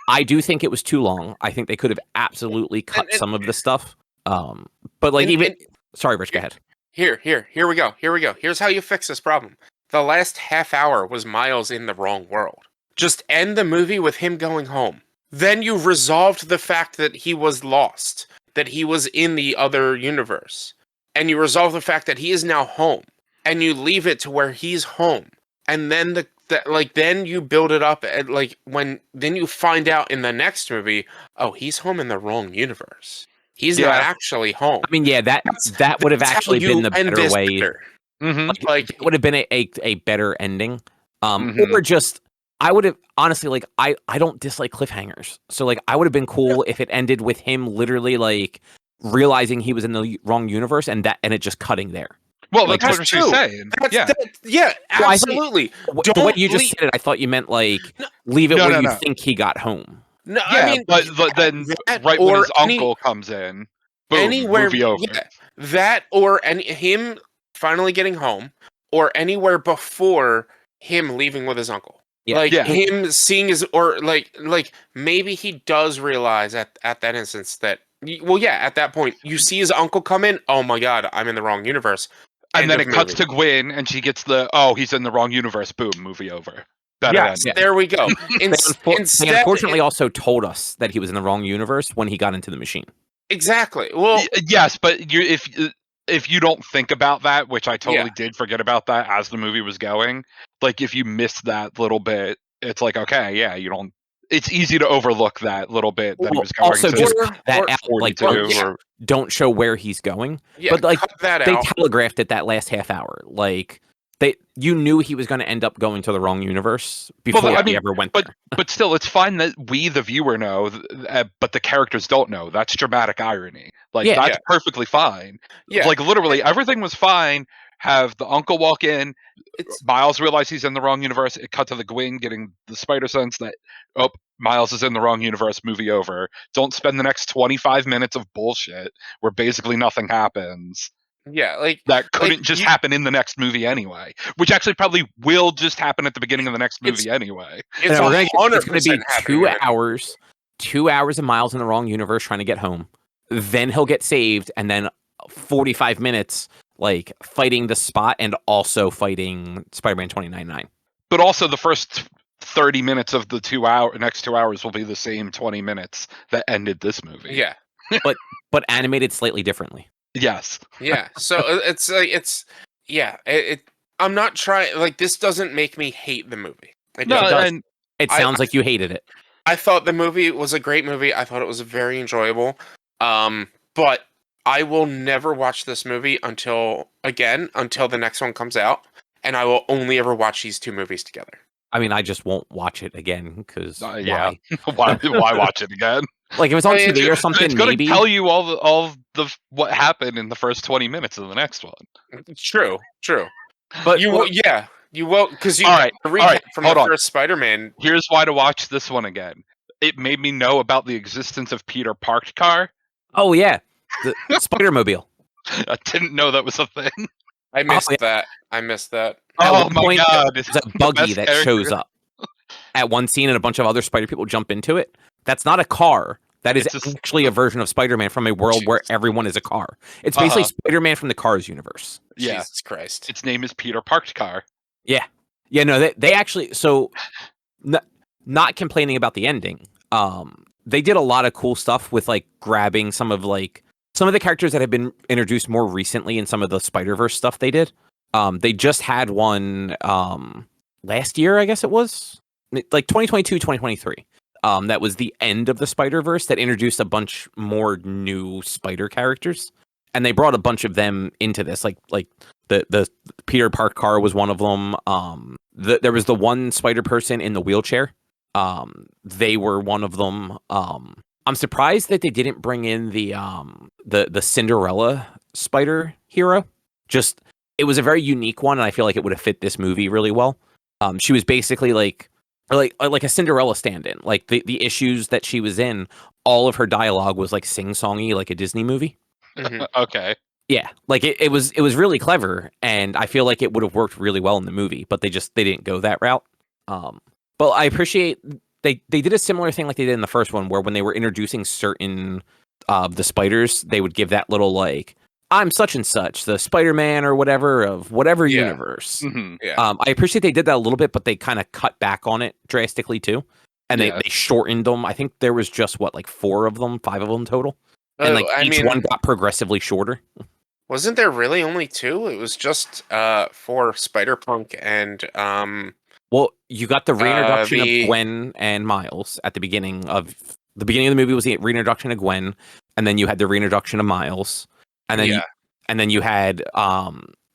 I do think it was too long. I think they could have absolutely cut some of the stuff. But like sorry, Rich, go ahead. Here we go. Here's how you fix this problem. The last half hour was Miles in the wrong world. Just end the movie with him going home. Then you resolved the fact that he was lost, that he was in the other universe. And you resolve the fact that he is now home. And you leave it to where he's home. And then then you build it up and then you find out in the next movie, oh, he's home in the wrong universe. He's not actually home. I mean, yeah, that would have actually been the better way. Mm-hmm. Like it would have been a better ending. Or just I would have honestly I don't dislike cliffhangers. So like I would have been cool if it ended with him literally like realizing he was in the wrong universe and it just cutting there. Well, like, that's what she's saying. Yeah, absolutely. The way you just said it, I thought you meant like leave it where you think he got home. No, yeah, I mean, but then right when his uncle comes in, boom, movie over. Yeah, that or him finally getting home, or anywhere before him leaving with his uncle. Yeah. Him seeing his, or like maybe he does realize at that instance that, well, yeah, at that point you see his uncle come in. Oh my God, I'm in the wrong universe. And then it cuts to Gwen, and she gets he's in the wrong universe. Boom, movie over. There we go. They unfortunately also told us that he was in the wrong universe when he got into the machine. Exactly. Well, yes, but if you don't think about that, which I totally did forget about that as the movie was going, like if you miss that little bit, it's like, okay, yeah, you don't. It's easy to overlook that little bit that he was going also to. Just cut that out, like don't show where he's going. Yeah, but like cut that they out. Telegraphed it that last half hour. Like you knew he was going to end up going to the wrong universe before he ever went there. But still, it's fine that we, the viewer, know, but the characters don't know. That's dramatic irony. Like that's perfectly fine. Yeah. Like literally everything was fine. Have the uncle walk in. Miles realizes he's in the wrong universe. It cut to the Gwen getting the spider sense that, Miles is in the wrong universe, movie over. Don't spend the next 25 minutes of bullshit where basically nothing happens. Yeah, like that couldn't just happen in the next movie anyway, which actually probably will just happen at the beginning of the next movie anyway. It's going to be 2 hours, 2 hours of Miles in the wrong universe trying to get home. Then he'll get saved, and then 45 minutes like fighting the Spot and also fighting Spider-Man 2099. But also the first 30 minutes of the next 2 hours will be the same 20 minutes that ended this movie. Yeah. but animated slightly differently. Yes. Yeah. So it's I'm not trying, like, this doesn't make me hate the movie. It sounds like you hated it. I thought the movie was a great movie. I thought it was very enjoyable. But I will never watch this movie until the next one comes out, and I will only ever watch these two movies together. I mean, I just won't watch it again because why watch it again? Like if it's on TV or something, it's going to tell you all the what happened in the first 20 minutes of the next one. True. But you will because you read from the first Spider-Man. Here's why to watch this one again. It made me know about the existence of Peter Parked Car. Oh yeah, the Spider-Mobile. I didn't know that was a thing. I missed that. Oh my God! There's a buggy that shows up at one scene, and a bunch of other Spider people jump into it. That's not a car. That is actually a version of Spider-Man from a world where everyone is a car. It's basically Spider-Man from the Cars universe. Yeah. Jesus Christ. Its name is Peter Parked Car. Yeah. Yeah, no, they actually, so not complaining about the ending. They did a lot of cool stuff with like grabbing some of the characters that have been introduced more recently in some of the Spider-Verse stuff they did. They just had one last year, I guess it was. Like 2022, 2023. That was the end of the Spider-Verse that introduced a bunch more new Spider characters, and they brought a bunch of them into this. Like the Peter Park car was one of them. There was the one Spider person in the wheelchair. They were one of them. I'm surprised that they didn't bring in the Cinderella Spider hero. Just it was a very unique one, and I feel like it would have fit this movie really well. She was basically like a Cinderella stand-in. Like the issues that she was in, all of her dialogue was like sing-songy, like a Disney movie. Okay. Yeah, like it was really clever, and I feel like it would have worked really well in the movie, but they didn't go that route. But I appreciate they did a similar thing like they did in the first one, where when they were introducing certain the spiders, they would give that little like, I'm such and such, the Spider-Man or whatever of whatever Yeah. universe. Yeah. I appreciate they did that a little bit, but they kind of cut back on it drastically too, and Yeah. they shortened them. I think there was just what, like 5 of them total, and like I each mean, one got progressively shorter. wasn't there really only two? It was just for Spider-Punk and Well, you got the reintroduction of the Gwen and Miles at the beginning of the movie was the reintroduction of Gwen, and then you had the reintroduction of Miles, and then yeah. you had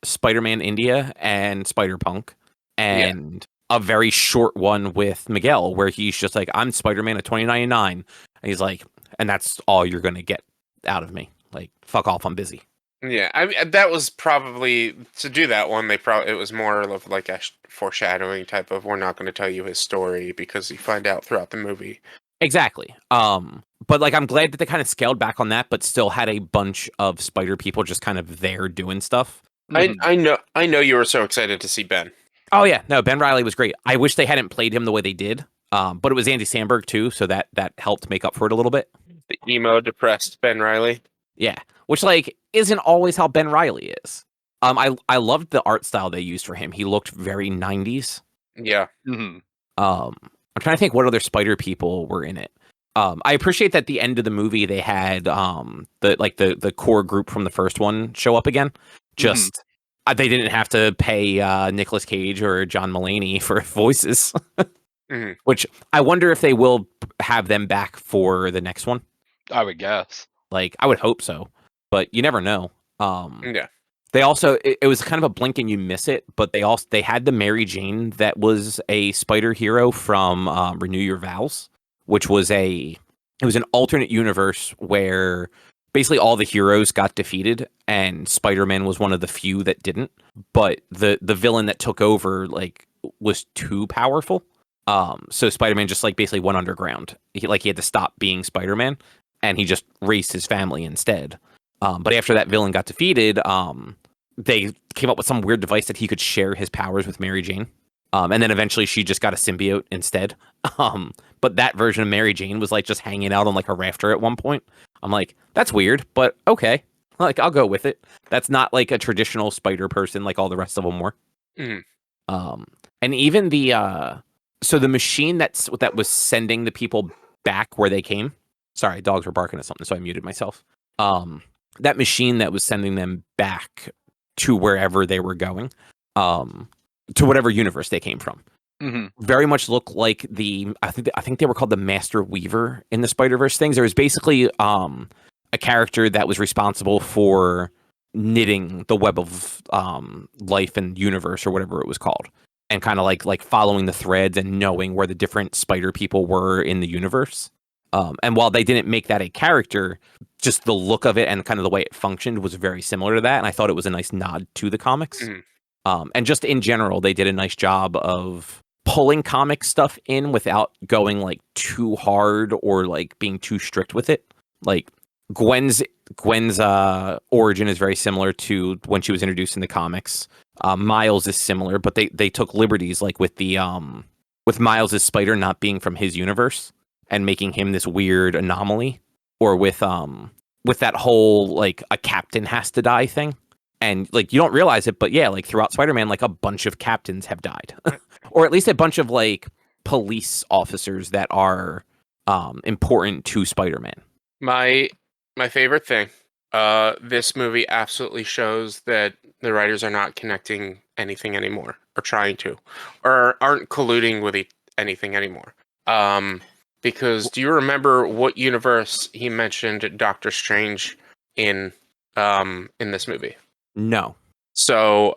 Spider-Man India and Spider-Punk, and a very short one with Miguel where he's just like, I'm Spider-Man at 2099, and he's like, and that's all you're gonna get out of me. Like, fuck off, I'm busy. Yeah, I mean, that was probably to do that one. It was more of like a foreshadowing type of, we're not going to tell you his story because you find out throughout the movie. Exactly. But like I'm glad that they kind of scaled back on that, but still had a bunch of spider people just kind of there doing stuff. I know you were so excited to see Ben. Oh yeah, no, Ben Reilly was great. I wish they hadn't played him the way they did. But it was Andy Samberg too, so that helped make up for it a little bit. The emo depressed Ben Reilly. Yeah, which like isn't always how Ben Reilly is. I loved the art style they used for him. He looked very 90s. Yeah. I'm trying to think what other spider people were in it. I appreciate that at the end of the movie they had the core group from the first one show up again. Just they didn't have to pay Nicolas Cage or John Mulaney for voices. Which I wonder if they will have them back for the next one. I would guess. Like I would hope so, but you never know. Yeah. They also it was kind of a blink and you miss it, but they had the Mary Jane that was a spider hero from Renew Your Vows, which was it was an alternate universe where basically all the heroes got defeated and Spider-Man was one of the few that didn't. But the villain that took over like was too powerful. So Spider-Man just like basically went underground. He had to stop being Spider-Man and he just raised his family instead. But after that villain got defeated, they came up with some weird device that he could share his powers with Mary Jane. And then eventually she just got a symbiote instead. But that version of Mary Jane was like just hanging out on like a rafter at one point. I'm like, that's weird, but okay. Like, I'll go with it. That's not like a traditional spider person like all the rest of them were. And even so the machine that was sending the people back where they came. Sorry, dogs were barking at something, so I muted myself. That machine that was sending them back to wherever they were going, to whatever universe they came from, very much looked like I think they were called the Master Weaver in the Spider-Verse things. There was basically a character that was responsible for knitting the web of life and universe or whatever it was called, and kind of like following the threads and knowing where the different spider people were in the universe. And while they didn't make that a character, just the look of it and kind of the way it functioned was very similar to that. And I thought it was a nice nod to the comics. And just in general, they did a nice job of pulling comic stuff in without going like too hard or like being too strict with it. Like Gwen's origin is very similar to when she was introduced in the comics. Miles is similar, but they took liberties like with with Miles' spider not being from his universe and making him this weird anomaly, or with that whole like a captain has to die thing. And like you don't realize it, but yeah, like throughout Spider-Man, like a bunch of captains have died. Or at least a bunch of like police officers that are important to Spider-Man. My favorite thing, this movie absolutely shows that the writers are not connecting anything anymore, or trying to, or aren't colluding with anything anymore. Because do you remember what universe he mentioned Doctor Strange in this movie? No. So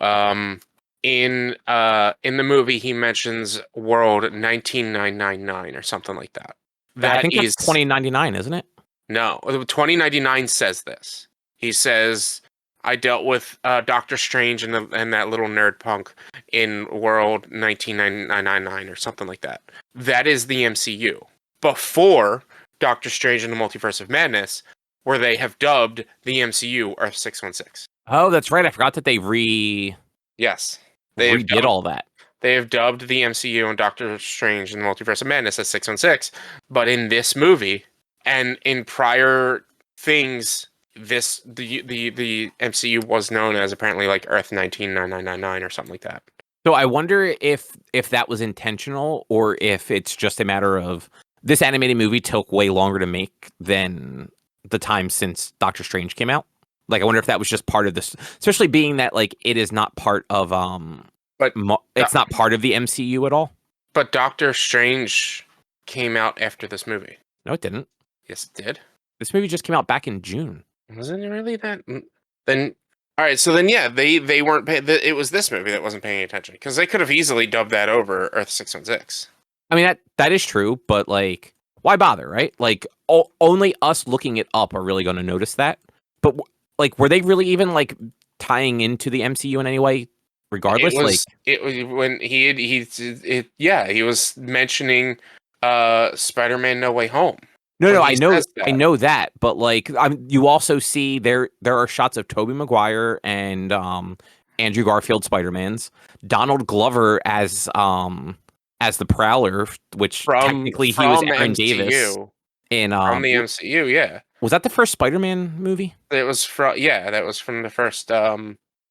in the movie he mentions world 19999 or something like that. I think that's 2099, isn't it? No, 2099 says this. He says, I dealt with Doctor Strange and that little nerd punk in world 19999 or something like that. That is the MCU. Before Doctor Strange and the Multiverse of Madness, where they have dubbed the MCU Earth 616. Oh, that's right. I forgot that they Yes, redid all that. They have dubbed the MCU and Doctor Strange and the Multiverse of Madness as 616, but in this movie and in prior things, the MCU was known as apparently like Earth 199999 or something like that. So I wonder if that was intentional or if it's just a matter of this animated movie took way longer to make than the time since Doctor Strange came out. Like, I wonder if that was just part of this, especially being that like it is not part of it's not part of the MCU at all. But Doctor Strange came out after this movie. No, it didn't. Yes, it did. This movie just came out back in June. Wasn't it really that? Then, all right. So then, yeah, they weren't paying. It was this movie that wasn't paying attention because they could have easily dubbed that over Earth 616. I mean, that is true, but like, why bother, right? Like, only us looking it up are really going to notice that. But like, were they really even like tying into the MCU in any way? Regardless, it was when he was mentioning Spider-Man No Way Home. No, I know that, but like, you also see there are shots of Tobey Maguire and Andrew Garfield Spider-Mans, Donald Glover as the Prowler, which technically he was Aaron Davis in from the MCU. Yeah, was that the first Spider-Man movie? It was from that was from the first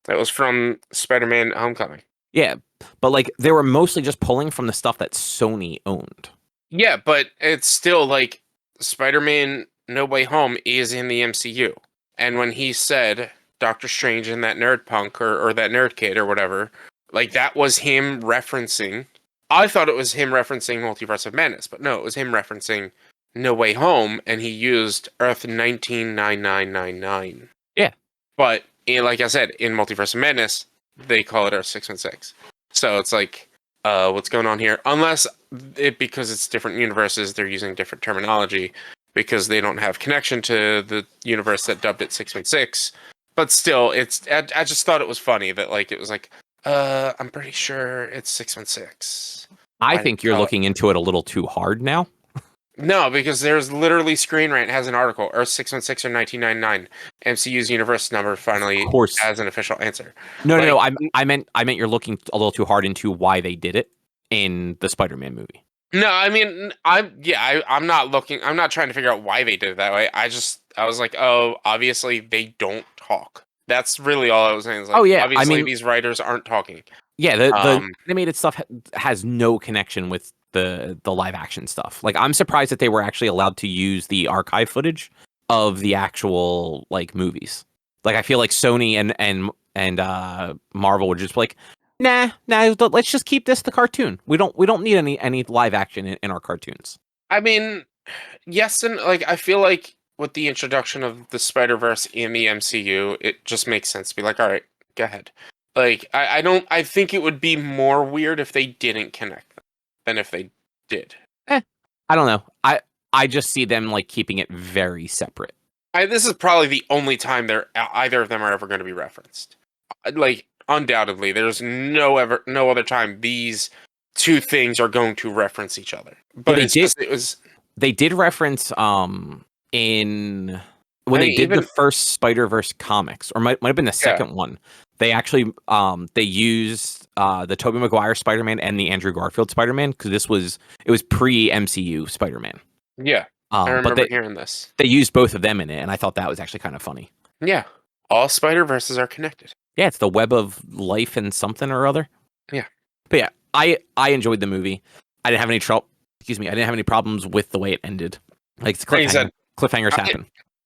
that was from Spider-Man Homecoming. Yeah, but like they were mostly just pulling from the stuff that Sony owned. Yeah, but it's still like Spider-Man No Way Home is in the MCU. And when he said Doctor Strange and that nerd punk or that nerd kid or whatever, like that was him referencing. I thought it was him referencing Multiverse of Madness, but no, it was him referencing No Way Home, and he used Earth 199999. Yeah. But like I said, in Multiverse of Madness, they call it Earth 616. So it's like, what's going on here? Unless because it's different universes, they're using different terminology because they don't have connection to the universe that dubbed it 616. But still, I just thought it was funny that like it was like, I'm pretty sure it's 616. I think you're looking into it a little too hard now. No, because there's literally Screen Rant has an article, Earth 616 or 1999, MCU's universe number finally has an official answer. No. I meant you're looking a little too hard into why they did it in the Spider-Man movie. No, I mean, I'm not trying to figure out why they did it that way. I was like, oh, obviously they don't talk. That's really all I was saying. Like, oh yeah, obviously these writers aren't talking. Yeah, the animated stuff has no connection with the live action stuff. Like, I'm surprised that they were actually allowed to use the archive footage of the actual like movies. Like, I feel like Sony and Marvel would just be like, nah, let's just keep this the cartoon. We don't need any live action in our cartoons. I mean, yes, and like I feel like with the introduction of the Spider-Verse in the MCU, it just makes sense to be like, all right, go ahead. Like, I think it would be more weird if they didn't connect them than if they did. I don't know. I just see them like keeping it very separate. This is probably the only time either of them are ever going to be referenced. Like, undoubtedly, there's no other time these two things are going to reference each other. But they did reference in when they did the first Spider-Verse comics, or might have been the second one. They actually they used the Tobey Maguire Spider-Man and the Andrew Garfield Spider-Man because it was pre-MCU Spider-Man. Yeah, I remember hearing this. They used both of them in it, and I thought that was actually kind of funny. Yeah, all Spider-Verses are connected. Yeah, it's the web of life and something or other. Yeah, but yeah, I enjoyed the movie. I didn't have any I didn't have any problems with the way it ended. Like, it's cliffhangers happen.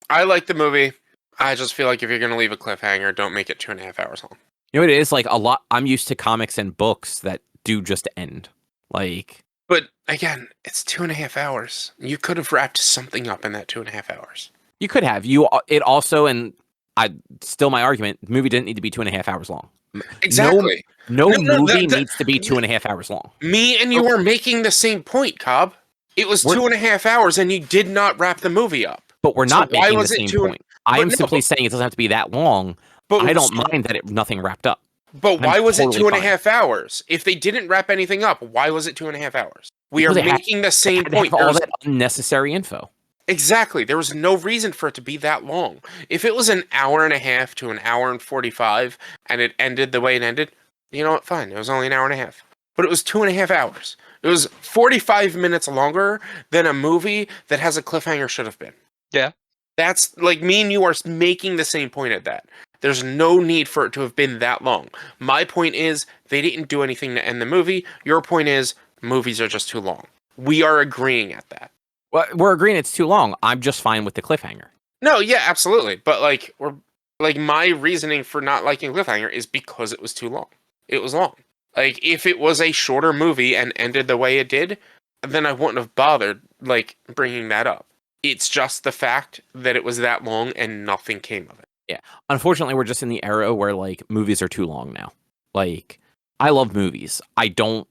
I like the movie. I just feel like if you're going to leave a cliffhanger, don't make it 2.5 hours long. You know what it is? Like, a lot. I'm used to comics and books that do just end. Like, but again, it's 2.5 hours. You could have wrapped something up in that 2.5 hours. You could have. It also, and still my argument, the movie didn't need to be 2.5 hours long. Exactly. No movie needs to be 2.5 hours long. Me and you were making the same point, Cobb. It was 2.5 hours, and you did not wrap the movie up. But we're not making the same point. I am simply saying it doesn't have to be that long. But I don't mind that nothing wrapped up. But why was it 2.5 hours? If they didn't wrap anything up, why was it 2.5 hours? We are making the same point. All that unnecessary info. Exactly. There was no reason for it to be that long. If it was an hour and a half to an hour and 45 and it ended the way it ended, you know what? Fine. It was only an hour and a half. But it was 2.5 hours. It was 45 minutes longer than a movie that has a cliffhanger should have been. Yeah. That's like me and you are making the same point at that. There's no need for it to have been that long. My point is they didn't do anything to end the movie. Your point is movies are just too long. We are agreeing at that. Well, we're agreeing it's too long. I'm just fine with the cliffhanger. No, yeah, absolutely. But my reasoning for not liking cliffhanger is because it was too long. It was long. Like if it was a shorter movie and ended the way it did, then I wouldn't have bothered like bringing that up. It's just the fact that it was that long and nothing came of it. Yeah. Unfortunately, we're just in the era where like movies are too long now. Like I love movies. I don't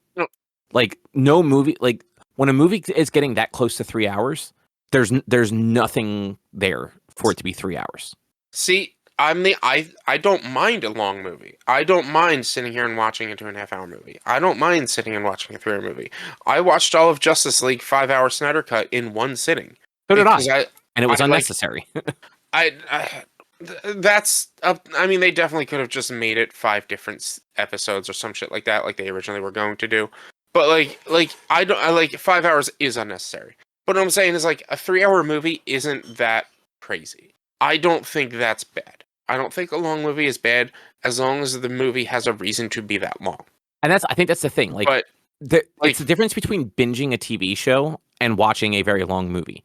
like no movie like when a movie is getting that close to 3 hours, there's nothing there for it to be 3 hours. See, I don't mind a long movie. I don't mind sitting here and watching a 2.5 hour movie. I don't mind sitting and watching a 3 hour movie. I watched all of Justice League 5 hour Snyder Cut in one sitting. So did I. And it was unnecessary. That's I mean, they definitely could have just made it 5 different episodes or some shit like that, like they originally were going to do. But I 5 hours is unnecessary. But what I'm saying is like a 3 hour movie isn't that crazy. I don't think that's bad. I don't think a long movie is bad as long as the movie has a reason to be that long. And I think that's the thing. Like, it's the difference between binging a TV show and watching a very long movie.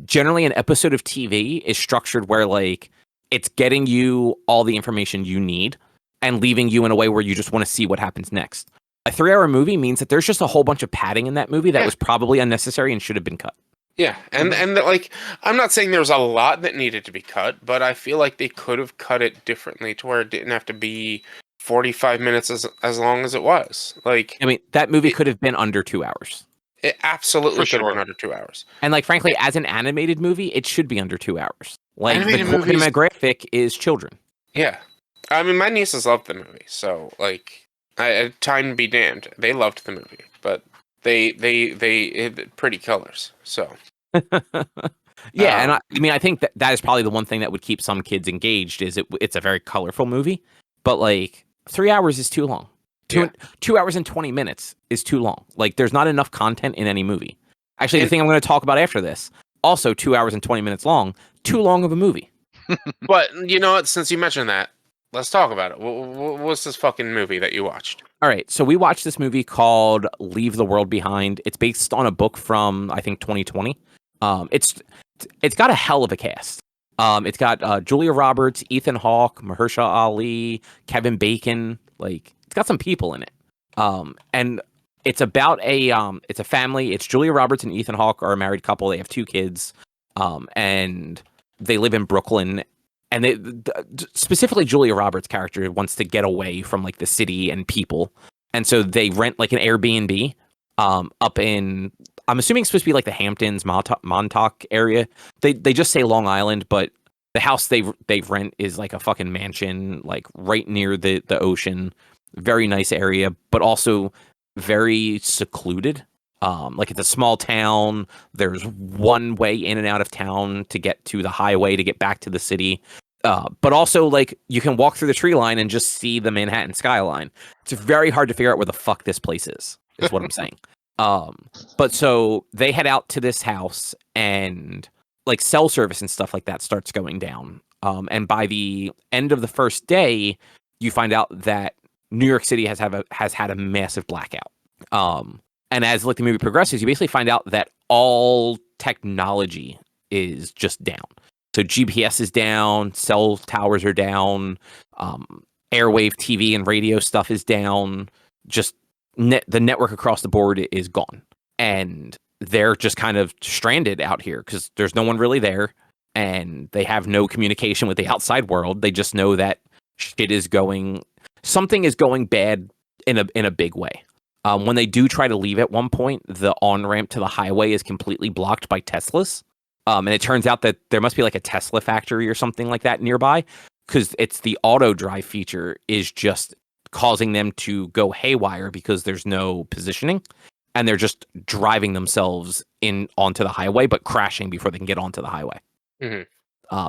Generally, an episode of TV is structured where like it's getting you all the information you need and leaving you in a way where you just want to see what happens next. A 3 hour movie means that there's just a whole bunch of padding in that movie that was probably unnecessary and should have been cut. Yeah, and like I'm not saying there's a lot that needed to be cut, but I feel like they could have cut it differently to where it didn't have to be 45 minutes as long as it was. Like, I mean, that movie could have been under 2 hours. It absolutely could have been under 2 hours. And like, frankly, as an animated movie, it should be under 2 hours. Like, animated the demographic is children. Yeah, I mean, my nieces loved the movie, so like, time be damned, they loved the movie, but they had pretty colors, so. Yeah, and I mean, I think that is probably the one thing that would keep some kids engaged is it's a very colorful movie, but like 3 hours is too long. 2 hours and 20 minutes is too long. Like there's not enough content in any movie. Actually, the thing I'm going to talk about after this, also 2 hours and 20 minutes long, too long of a movie. But you know what? Since you mentioned that, let's talk about it. What's this fucking movie that you watched? All right, so we watched this movie called Leave the World Behind. It's based on a book from, I think, 2020. It's got a hell of a cast. It's got Julia Roberts, Ethan Hawke, Mahershala Ali, Kevin Bacon. Like, it's got some people in it. And it's about it's a family. It's Julia Roberts and Ethan Hawke are a married couple. They have 2 kids, and they live in Brooklyn. And specifically Julia Roberts' character wants to get away from like the city and people. And so they rent like an Airbnb up in, I'm assuming it's supposed to be like the Hamptons, Montauk area. They just say Long Island, but the house they rent is like a fucking mansion, like right near the ocean. Very nice area, but also very secluded. Like it's a small town. There's one way in and out of town to get to the highway to get back to the city. But also like you can walk through the tree line and just see the Manhattan skyline. It's very hard to figure out where the fuck this place is what I'm saying. But so they head out to this house and like cell service and stuff like that starts going down. And by the end of the first day, you find out that New York City has had a massive blackout. And as like the movie progresses, you basically find out that all technology is just down. So GPS is down, cell towers are down, airwave TV and radio stuff is down. Just the network across the board is gone. And they're just kind of stranded out here because there's no one really there. And they have no communication with the outside world. They just know that something is going bad in a big way. When they do try to leave at one point, the on-ramp to the highway is completely blocked by Teslas. And it turns out that there must be like a Tesla factory or something like that nearby because it's the auto drive feature is just causing them to go haywire because there's no positioning. and they're just driving themselves in onto the highway, but crashing before they can get onto the highway. Mhm.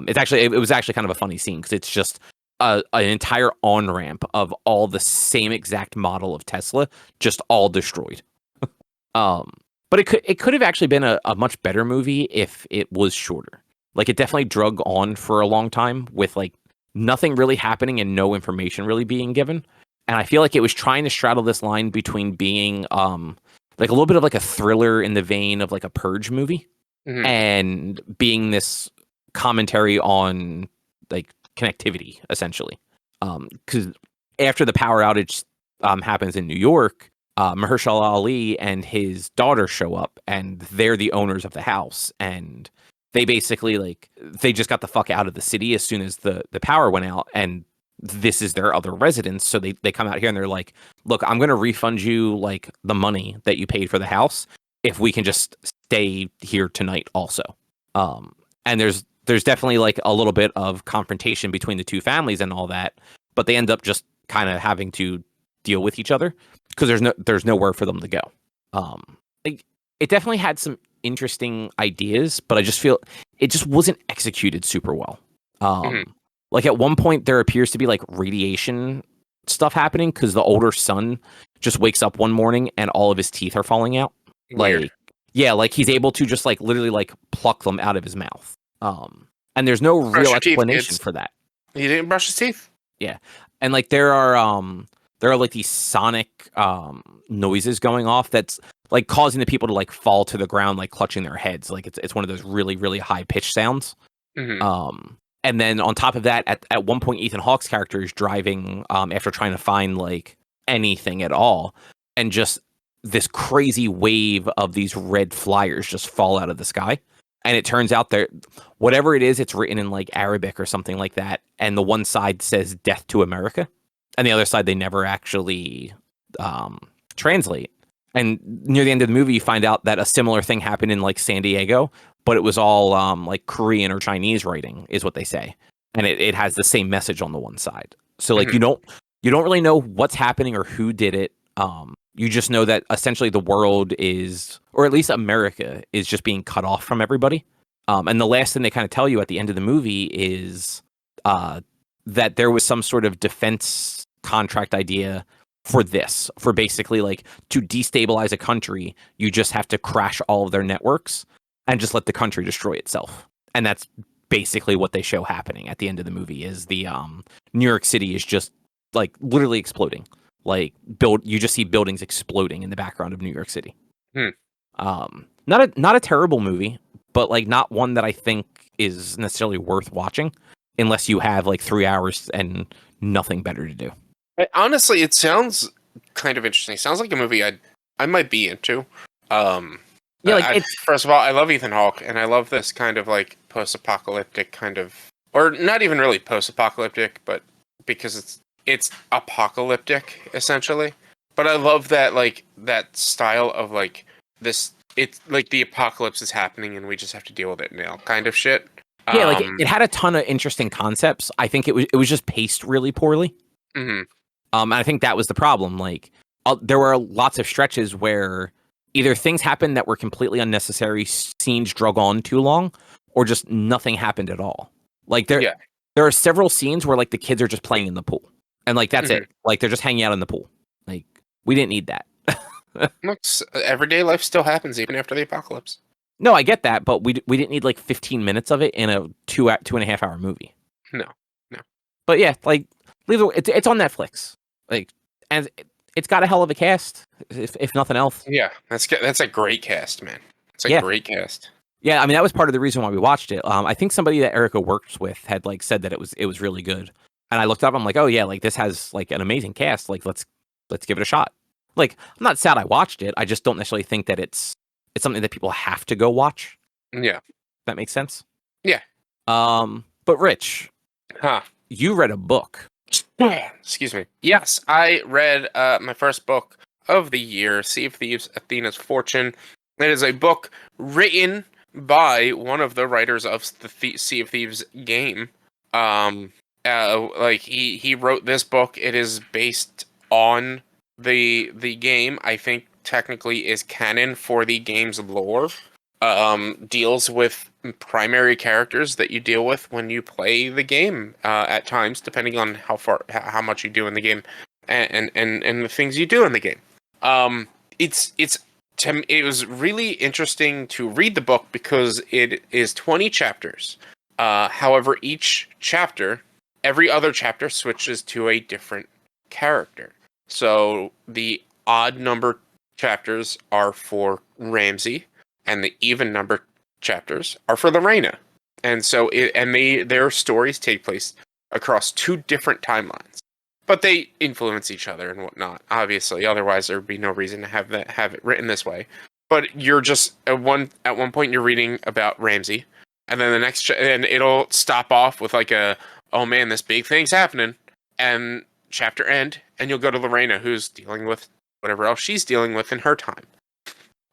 It was actually kind of a funny scene because it's just an entire on ramp of all the same exact model of Tesla, just all destroyed. But it could have actually been a much better movie if it was shorter. Like it definitely drug on for a long time with like nothing really happening and no information really being given. And I feel like it was trying to straddle this line between being like a little bit of like a thriller in the vein of like a Purge movie Mhm. and being this commentary on like connectivity essentially. Because after the power outage happens in New York, Mahershala Ali and his daughter show up, and they're the owners of the house, and they basically like they just got the fuck out of the city as soon as the power went out, and this is their other residence. So they come out here and they're like, look, I'm going to refund you like the money that you paid for the house if we can just stay here tonight also. And there's definitely like a little bit of confrontation between the two families and all that, but they end up just kind of having to deal with each other because there's nowhere for them to go. Like, it definitely had some interesting ideas, but I just feel it just wasn't executed super well. Mhm. Like at one point there appears to be like radiation stuff happening because the older son just wakes up one morning and all of his teeth are falling out. Weird. Like yeah, like he's able to just like literally like pluck them out of his mouth. And there's no Brush real your teeth, explanation kids. for that. He didn't brush his teeth. Yeah. And like there are like these sonic noises going off that's like causing the people to like fall to the ground like clutching their heads. Like it's one of those really, really high pitched sounds. Mhm. And then on top of that, at one point Ethan Hawke's character is driving after trying to find like anything at all, and just this crazy wave of these red flyers just fall out of the sky. And it turns out that whatever it is, it's written in like Arabic or something like that. And the one side says "Death to America," and the other side they never actually translate. And near the end of the movie, you find out that a similar thing happened in like San Diego, but it was all like Korean or Chinese writing, is what they say, and it has the same message on the one side. So like Mhm. you don't really know what's happening or who did it. You just know that essentially the world is, or at least America, is just being cut off from everybody. And the last thing they kind of tell you at the end of the movie is that there was some sort of defense contract idea for basically like to destabilize a country, you just have to crash all of their networks and just let the country destroy itself. And that's basically what they show happening at the end of the movie is the New York City is just like literally exploding. Like you just see buildings exploding in the background of New York City. Hmm. Not a terrible movie, but like not one that I think is necessarily worth watching unless you have like 3 hours and nothing better to do. Honestly, it sounds kind of interesting. Sounds like a movie I might be into. Yeah, like it's First of all, I love Ethan Hawke, and I love this kind of like post-apocalyptic kind of, or not even really post-apocalyptic, but because it's apocalyptic essentially. But I love that like that style of like this. It's like the apocalypse is happening, and we just have to deal with it now, kind of shit. yeah, like Um, it had a ton of interesting concepts. I think it was just paced really poorly. mhm. And I think that was the problem. Like, there were lots of stretches where either things happened that were completely unnecessary, scenes drug on too long, or just nothing happened at all. Like Yeah. there are several scenes where like the kids are just playing in the pool, and like that's Mhm. it. Like they're just hanging out in the pool. Like we didn't need that. Looks everyday life still happens even after the apocalypse. No, I get that, but we didn't need like 15 minutes of it in a 2.5 hour movie. No, no. But yeah, like leave it's on Netflix. Like, and it's got a hell of a cast, if nothing else. Yeah, that's a great cast, man. It's a Yeah, great cast. yeah. I mean, that was part of the reason why we watched it. I think somebody that Erica works with had like said that it was really good, and I looked up. I'm like, oh yeah, like this has like an amazing cast. Like let's give it a shot. Like I'm not sad I watched it. I just don't necessarily think that it's something that people have to go watch. Yeah. If that makes sense. Yeah. But Rich, Huh. you read a book. Excuse me. Yes, I read my first book of the year, Sea of Thieves, Athena's Fortune. It is a book written by one of the writers of the Sea of Thieves game. Like he wrote this book. It is based on the game. I think technically is canon for the game's lore, deals with primary characters that you deal with when you play the game, at times, depending on how much you do in the game, and the things you do in the game. It's it was really interesting to read the book because it is 20 chapters. However, every other chapter switches to a different character. So the odd number chapters are for Ramsey, and the even number chapters are for Lorena. And so their stories take place across two different timelines. But they influence each other and whatnot, obviously. Otherwise, there would be no reason to have it written this way. But you're just at one point you're reading about Ramsey, and then the next and it'll stop off with like oh man, this big thing's happening, and chapter end, and you'll go to Lorena, who's dealing with whatever else she's dealing with in her time.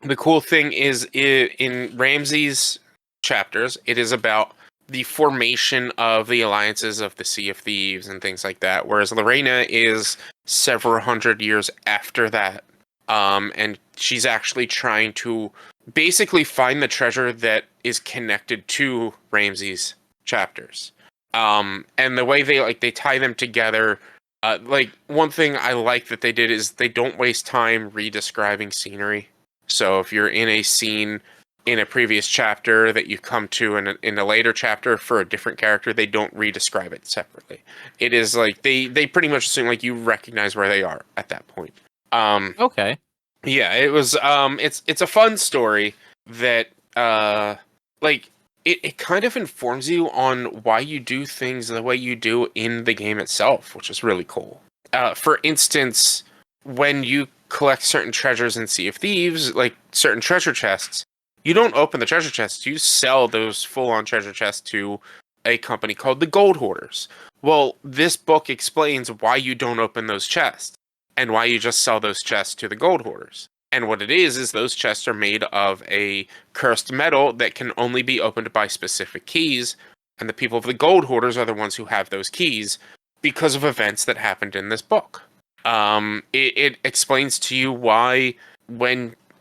The cool thing is, in Ramsey's chapters, it is about the formation of the alliances of the Sea of Thieves and things like that, whereas Lorena is several hundred years after that, and she's actually trying to basically find the treasure that is connected to Ramsey's chapters. And the way they tie them together, like one thing I like that they did is they don't waste time redescribing scenery. So if you're in a scene in a previous chapter that you come to in a later chapter for a different character, they don't redescribe it separately. It is like they pretty much assume like you recognize where they are at that point. Okay. Yeah, it was it's a fun story that like it kind of informs you on why you do things the way you do in the game itself, which is really cool. For instance, when you collect certain treasures in Sea of Thieves, like certain treasure chests, you don't open the treasure chests, you sell those full-on treasure chests to a company called the Gold Hoarders. Well, this book explains why you don't open those chests and why you just sell those chests to the Gold Hoarders. And what it is those chests are made of a cursed metal that can only be opened by specific keys, and the people of the Gold Hoarders are the ones who have those keys because of events that happened in this book. It explains to you why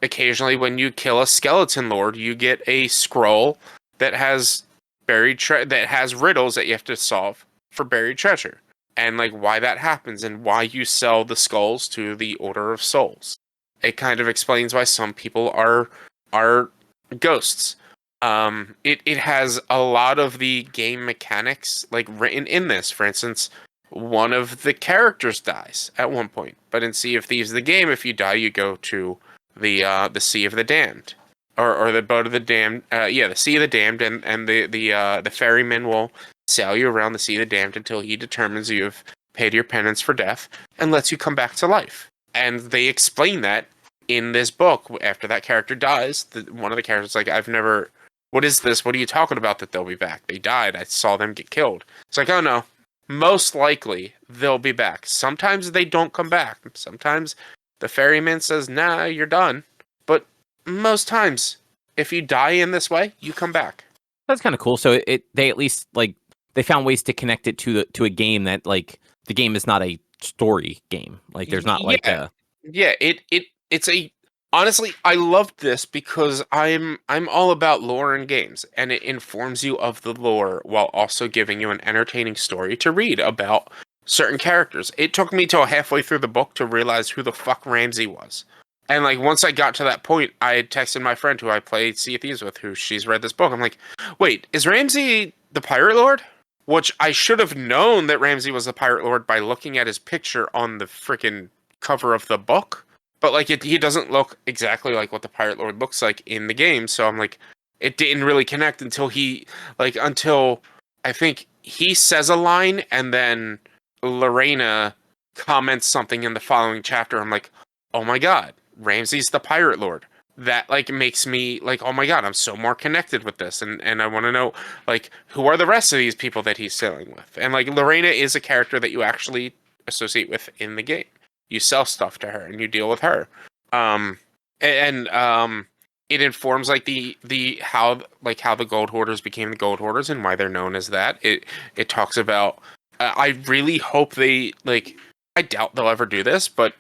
occasionally when you kill a skeleton lord, you get a scroll that has that has riddles that you have to solve for buried treasure, and like why that happens and why you sell the skulls to the Order of Souls. It kind of explains why some people are ghosts. It has a lot of the game mechanics like written in this. For instance, one of the characters dies at one point, but in Sea of Thieves, the game, if you die, you go to the Sea of the Damned, or the Boat of the Damned. The Sea of the Damned, and the ferryman will sail you around the Sea of the Damned until he determines you've paid your penance for death and lets you come back to life. And they explain that in this book. After that character dies, one of the characters is like, what is this? What are you talking about that they'll be back? They died. I saw them get killed. It's like, oh no. Most likely, they'll be back. Sometimes they don't come back. Sometimes the ferryman says, nah, you're done. But most times, if you die in this way, you come back. That's kind of cool. So they at least like they found ways to connect it to a game that like the game is not a story game. Like there's not like it's a honestly, I loved this because I'm all about lore in games, and it informs you of the lore while also giving you an entertaining story to read about certain characters. It took me till halfway through the book to realize who the fuck Ramsey was. And like once I got to that point, I had texted my friend who I played Sea of Thieves with, who she's read this book. I'm like, wait, is Ramsey the Pirate Lord? Which I should have known that Ramsey was the Pirate Lord by looking at his picture on the freaking cover of the book. But like he doesn't look exactly like what the Pirate Lord looks like in the game. So I'm like, it didn't really connect until I think he says a line and then Lorena comments something in the following chapter. I'm like, oh my god, Ramsey's the Pirate Lord. That like makes me like, oh my god, I'm so more connected with this, and I want to know like who are the rest of these people that he's sailing with. And like Lorena is a character that you actually associate with in the game. You sell stuff to her and you deal with her. It informs like how the Gold Hoarders became the Gold Hoarders and why they're known as that. It talks about I really hope they like, I doubt they'll ever do this, but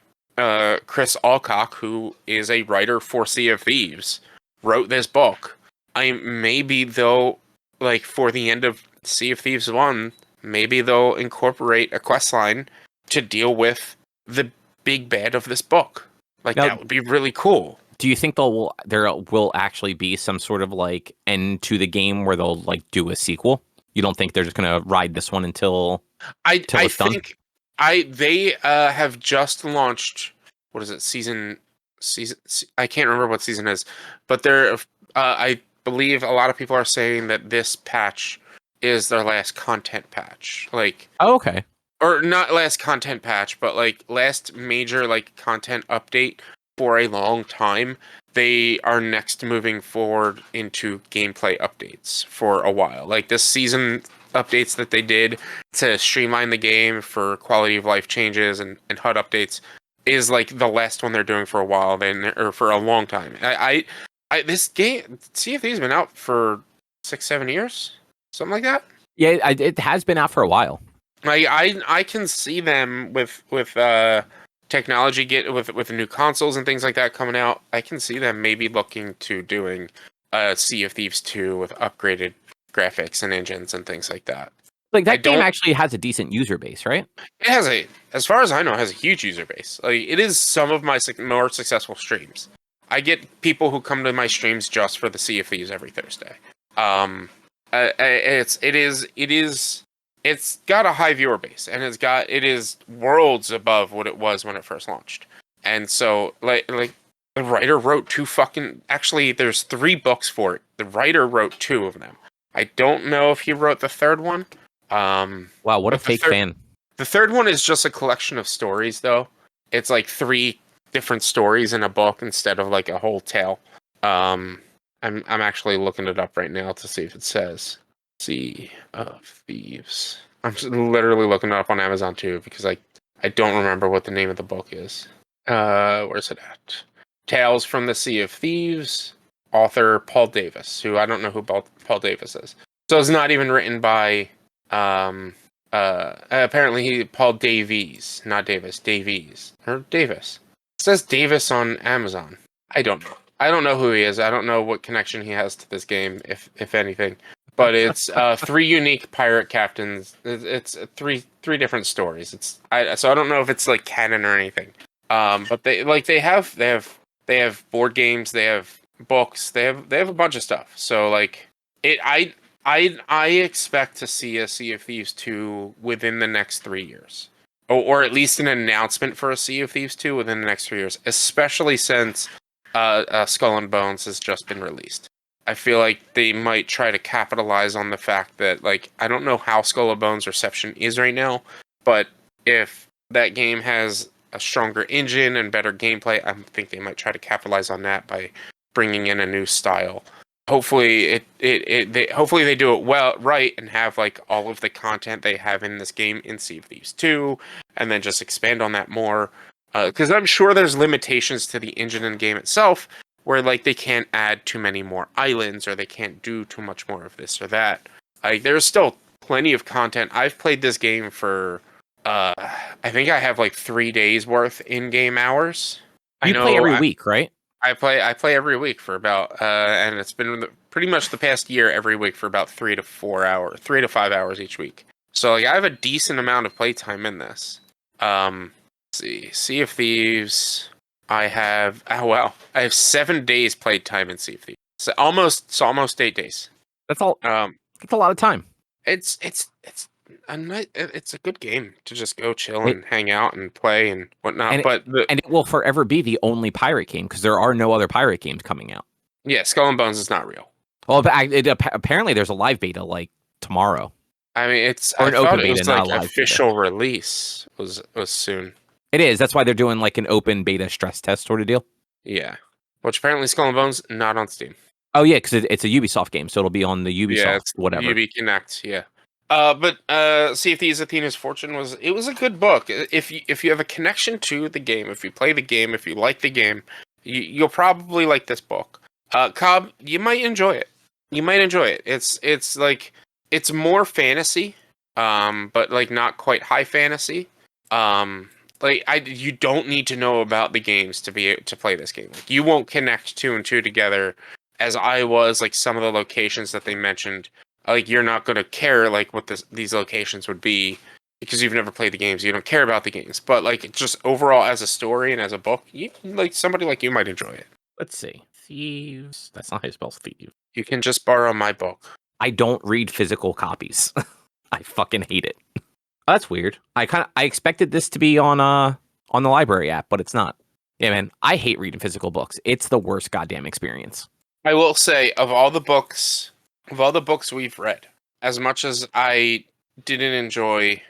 Chris Alcock, who is a writer for Sea of Thieves, wrote this book. Maybe they'll, like, for the end of Sea of Thieves 1, maybe they'll incorporate a quest line to deal with the big bad of this book. Like, Now, that would be really cool. do you think there will actually be some sort of like end to the game where they'll like do a sequel? You don't think they're just gonna ride this one until I it's done? think they have just launched, what is it, season I can't remember what season it is, but they're I believe a lot of people are saying that this patch is their last content patch. Like, Oh, okay. or not last content patch, but like last major like content update for a long time. They are next moving forward into gameplay updates for a while. Like this season updates that they did to streamline the game for quality of life changes and HUD updates is like the last one they're doing for a while, then, or for a long time. This game, Sea of Thieves, has been out for 6-7 years, something like that. Yeah, it has been out for a while. I can see them with technology with new consoles and things like that coming out. I can see them maybe looking to doing Sea of Thieves 2 with upgraded graphics and engines and things like that. Like that game actually has a decent user base, right? It has as far as I know, it has a huge user base. Like, it is some of my more successful streams. I get people who come to my streams just for the Sea of Thieves every Thursday. It's got a high viewer base, and it is worlds above what it was when it first launched. And so, like the writer wrote actually, there's 3 books for it. The writer wrote 2 of them. I don't know if he wrote the third one. Wow, what a fake fan. The third one is just a collection of stories, though. It's like 3 different stories in a book instead of like a whole tale. I'm actually looking it up right now to see if it says Sea of Thieves. I'm just literally looking it up on Amazon too, because I don't remember what the name of the book is. Where's it at? Tales from the Sea of Thieves. Author Paul Davis, who I don't know who Paul Davis is. So it's not even written by apparently Paul Davies, not Davis, Davies. Or Davis. It says Davis on Amazon. I don't know. I don't know who he is. I don't know what connection he has to this game, if anything. But it's 3 unique pirate captains. It's three different stories. So I don't know if it's like canon or anything. But they have board games, they have books, they have a bunch of stuff. So like I expect to see a Sea of Thieves 2 within the next 3 years. Or at least an announcement for a Sea of Thieves 2 within the next 3 years, especially since Skull and Bones has just been released. I feel like they might try to capitalize on the fact that, like, I don't know how Skull and Bones reception is right now, but if that game has a stronger engine and better gameplay, I think they might try to capitalize on that by bringing in a new style. Hopefully hopefully they do it right and have like all of the content they have in this game in Sea of Thieves 2, and then just expand on that more. Because I'm sure there's limitations to the engine and game itself, where like they can't add too many more islands, or they can't do too much more of this or that. Like, there's still plenty of content. I've played this game for I think I have like 3 days worth in-game hours. You play every week, right? I play every week for about and it's been pretty much the past year every week for about 3 to 5 hours each week. So like I have a decent amount of playtime in this. Let's see, Sea of Thieves. I have 7 days playtime in Sea of Thieves. So almost 8 days. That's all. That's a lot of time. It's a good game to just go chill and hang out and play and whatnot. And it will forever be the only pirate game, because there are no other pirate games coming out. Yeah, Skull and Bones is not real. Well, apparently there's a live beta like tomorrow. I mean, an open beta, not a live official release was soon. It is. That's why they're doing like an open beta stress test sort of deal. Yeah, which apparently Skull and Bones not on Steam. Oh yeah, because it's a Ubisoft game, so it'll be on the Ubisoft whatever. UB Connect, yeah. But Sea of Thieves: Athena's Fortune was a good book. If you have a connection to the game, if you play the game, if you like the game, you'll probably like this book. Cobb, you might enjoy it. It's like, it's more fantasy, but like not quite high fantasy. you don't need to know about the games to play this game. Like, you won't connect two and two together as I was. Like, some of the locations that they mentioned, like, you're not going to care like what these locations would be because you've never played the games. You don't care about the games, but like just overall as a story and as a book, like somebody like you might enjoy it. Let's see. Thieves. That's not how you spell Thieves. You can just borrow my book. I don't read physical copies. I fucking hate it. Oh, that's weird. I expected this to be on the library app, but it's not. Yeah, man. I hate reading physical books. It's the worst goddamn experience. I will say, of all the books we've read, as much as I didn't enjoy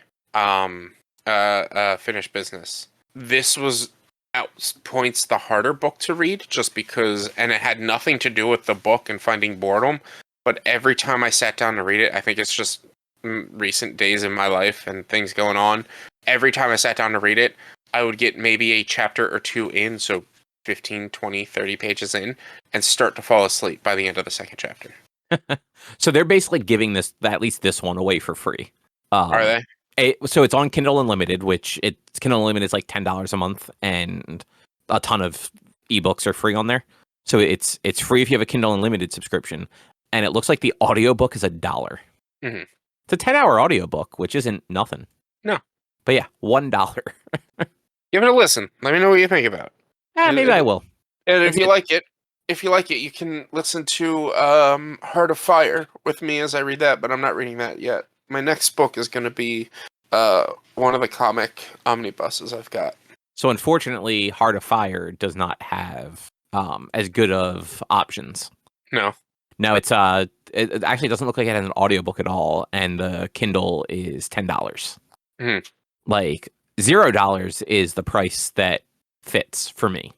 Finished Business, this was at points the harder book to read, just because, and it had nothing to do with the book and finding boredom, but every time I sat down to read it, I think it's just recent days in my life and things going on. Every time I sat down to read it, I would get maybe a chapter or two in, so 15, 20, 30 pages in, and start to fall asleep by the end of the second chapter. So they're basically giving at least this one away for free. Are they? So it's on Kindle Unlimited, which Kindle Unlimited is like $10 a month, and a ton of ebooks are free on there. So it's free if you have a Kindle Unlimited subscription, and it looks like the audiobook is $1. Mm-hmm. It's a 10-hour audiobook, which isn't nothing. No. But yeah, $1. Give it a listen. Let me know what you think about it. Maybe I will. And if you like it, you can listen to Heart of Fire with me as I read that, but I'm not reading that yet. My next book is going to be one of the comic omnibuses I've got. So unfortunately, Heart of Fire does not have as good of options. No. No, it actually doesn't look like it has an audiobook at all, and the Kindle is $10. Mm-hmm. Like $0 is the price that fits for me.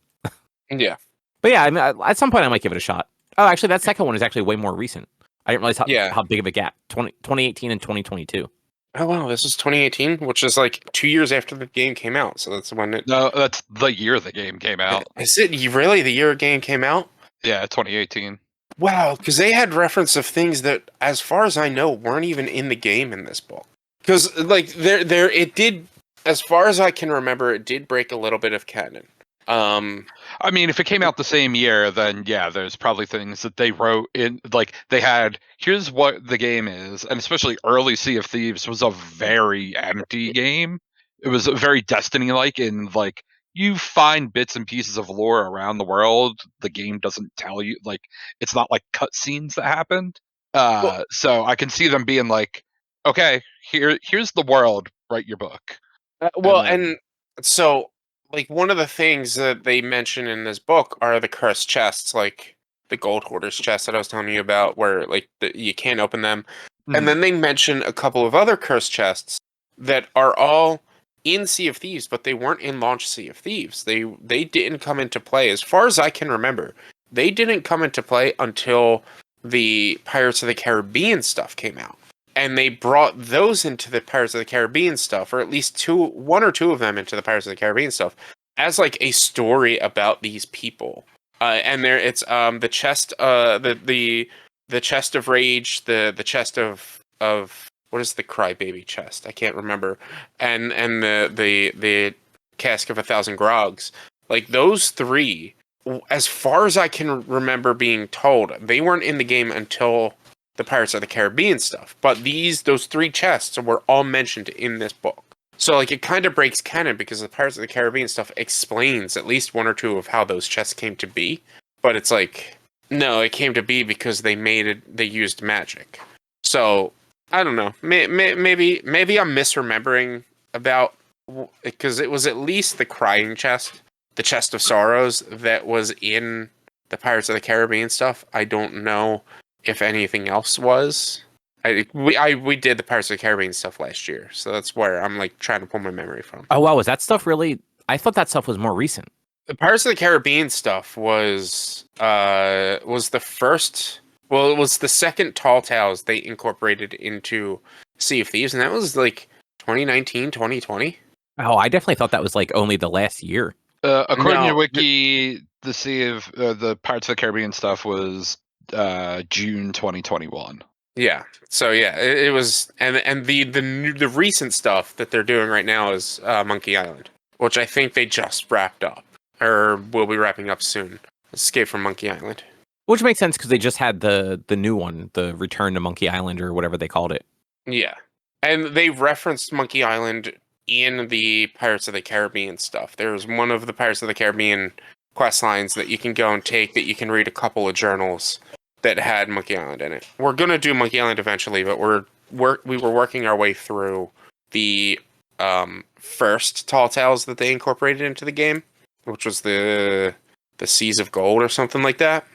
Yeah. But yeah, I mean, at some point I might give it a shot. Oh, actually, that second one is actually way more recent. I didn't realize how big of a gap. 2018 and 2022. Oh, wow. This is 2018, which is like 2 years after the game came out. So that's when it... No, that's the year the game came out. Is it really the year the game came out? Yeah, 2018. Wow, because they had reference of things that, as far as I know, weren't even in the game in this book. Because, like, it did, as far as I can remember, it did break a little bit of canon. I mean, if it came out the same year, then yeah, there's probably things that they wrote in, like they had, here's what the game is, and especially early Sea of Thieves was a very empty game. It was very Destiny-like in, like, you find bits and pieces of lore around the world. The game doesn't tell you, like, it's not like cutscenes that happened. So I can see them being like, okay, here's the world, write your book. And so, like, one of the things that they mention in this book are the cursed chests, like the Gold Hoarders chest that I was telling you about, where, like, you can't open them. Mm-hmm. And then they mention a couple of other cursed chests that are all in Sea of Thieves, but they weren't in launch Sea of Thieves. They didn't come into play, as far as I can remember. They didn't come into play until the Pirates of the Caribbean stuff came out. And they brought those into the Pirates of the Caribbean stuff, or at least one or two of them into the Pirates of the Caribbean stuff, as like a story about these people. And there, it's the chest, the chest of rage, the chest of what is the crybaby chest? I can't remember. And the cask of 1,000 grogs. Like, those three, as far as I can remember being told, they weren't in the game until the Pirates of the Caribbean stuff, but those three chests were all mentioned in this book. So, like, it kind of breaks canon because the Pirates of the Caribbean stuff explains at least one or two of how those chests came to be. But it's like, no, it came to be because they used magic. So, I don't know. Maybe I'm misremembering about, because it was at least the crying chest, the chest of sorrows, that was in the Pirates of the Caribbean stuff. I don't know if anything else was. We did the Pirates of the Caribbean stuff last year, so that's where I'm like trying to pull my memory from. Oh wow, was that stuff really? I thought that stuff was more recent. The Pirates of the Caribbean stuff was the first. Well, it was the second Tall Tales they incorporated into Sea of Thieves, and that was like 2019, 2020. Oh, I definitely thought that was like only the last year. According to Wiki, the Sea of the Pirates of the Caribbean stuff was June 2021. Yeah. So yeah, it was, and the recent stuff that they're doing right now is Monkey Island, which I think they just wrapped up, or will be wrapping up soon. Escape from Monkey Island. Which makes sense because they just had the new one, the Return to Monkey Island or whatever they called it. Yeah. And they referenced Monkey Island in the Pirates of the Caribbean stuff. There's one of the Pirates of the Caribbean quest lines that you can go and take that you can read a couple of journals that had Monkey Island in it. We're going to do Monkey Island eventually, but we were working our way through the first Tall Tales that they incorporated into the game, which was the Seas of Gold or something like that.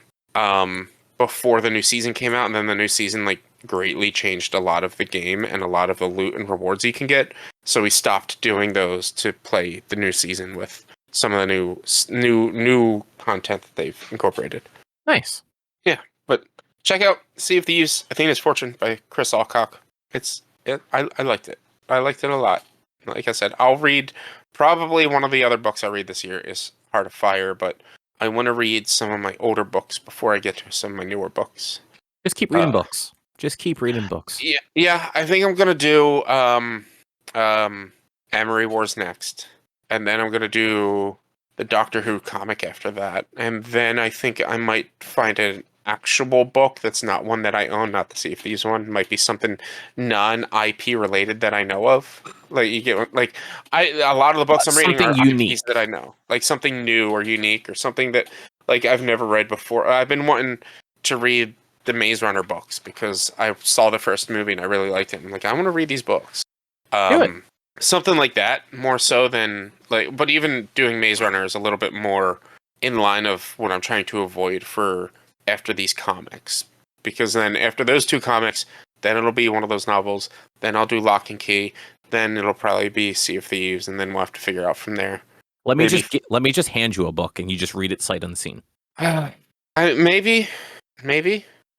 Before the new season came out, and then the new season like greatly changed a lot of the game and a lot of the loot and rewards you can get. So we stopped doing those to play the new season with some of the new content that they've incorporated. Nice. Yeah, but check out Sea of Thieves, Athena's Fortune by Chris Alcock. I liked it. I liked it a lot. Like I said, I'll read probably one of the other books I read this year is Heart of Fire, but I want to read some of my older books before I get to some of my newer books. Just keep reading books. Just keep reading books. Yeah. I think I'm gonna do Amory Wars next, and then I'm gonna do the Doctor Who comic after that, and then I think I might find an actual book that's not one that I own, not the Sea of Thieves one. It might be something non-IP related that I know of. Like you get a lot of the books I'm reading are unique IPs that I know, like something new or unique or something that like I've never read before. I've been wanting to read the Maze Runner books because I saw the first movie and I really liked it. I'm like, I want to read these books. Something like that, more so than like. But even doing Maze Runner is a little bit more in line of what I'm trying to avoid for after these comics, because then after those two comics, then it'll be one of those novels. Then I'll do Lock and Key. Then it'll probably be Sea of Thieves, and then we'll have to figure out from there. Let me just hand you a book and you just read it sight unseen. Maybe.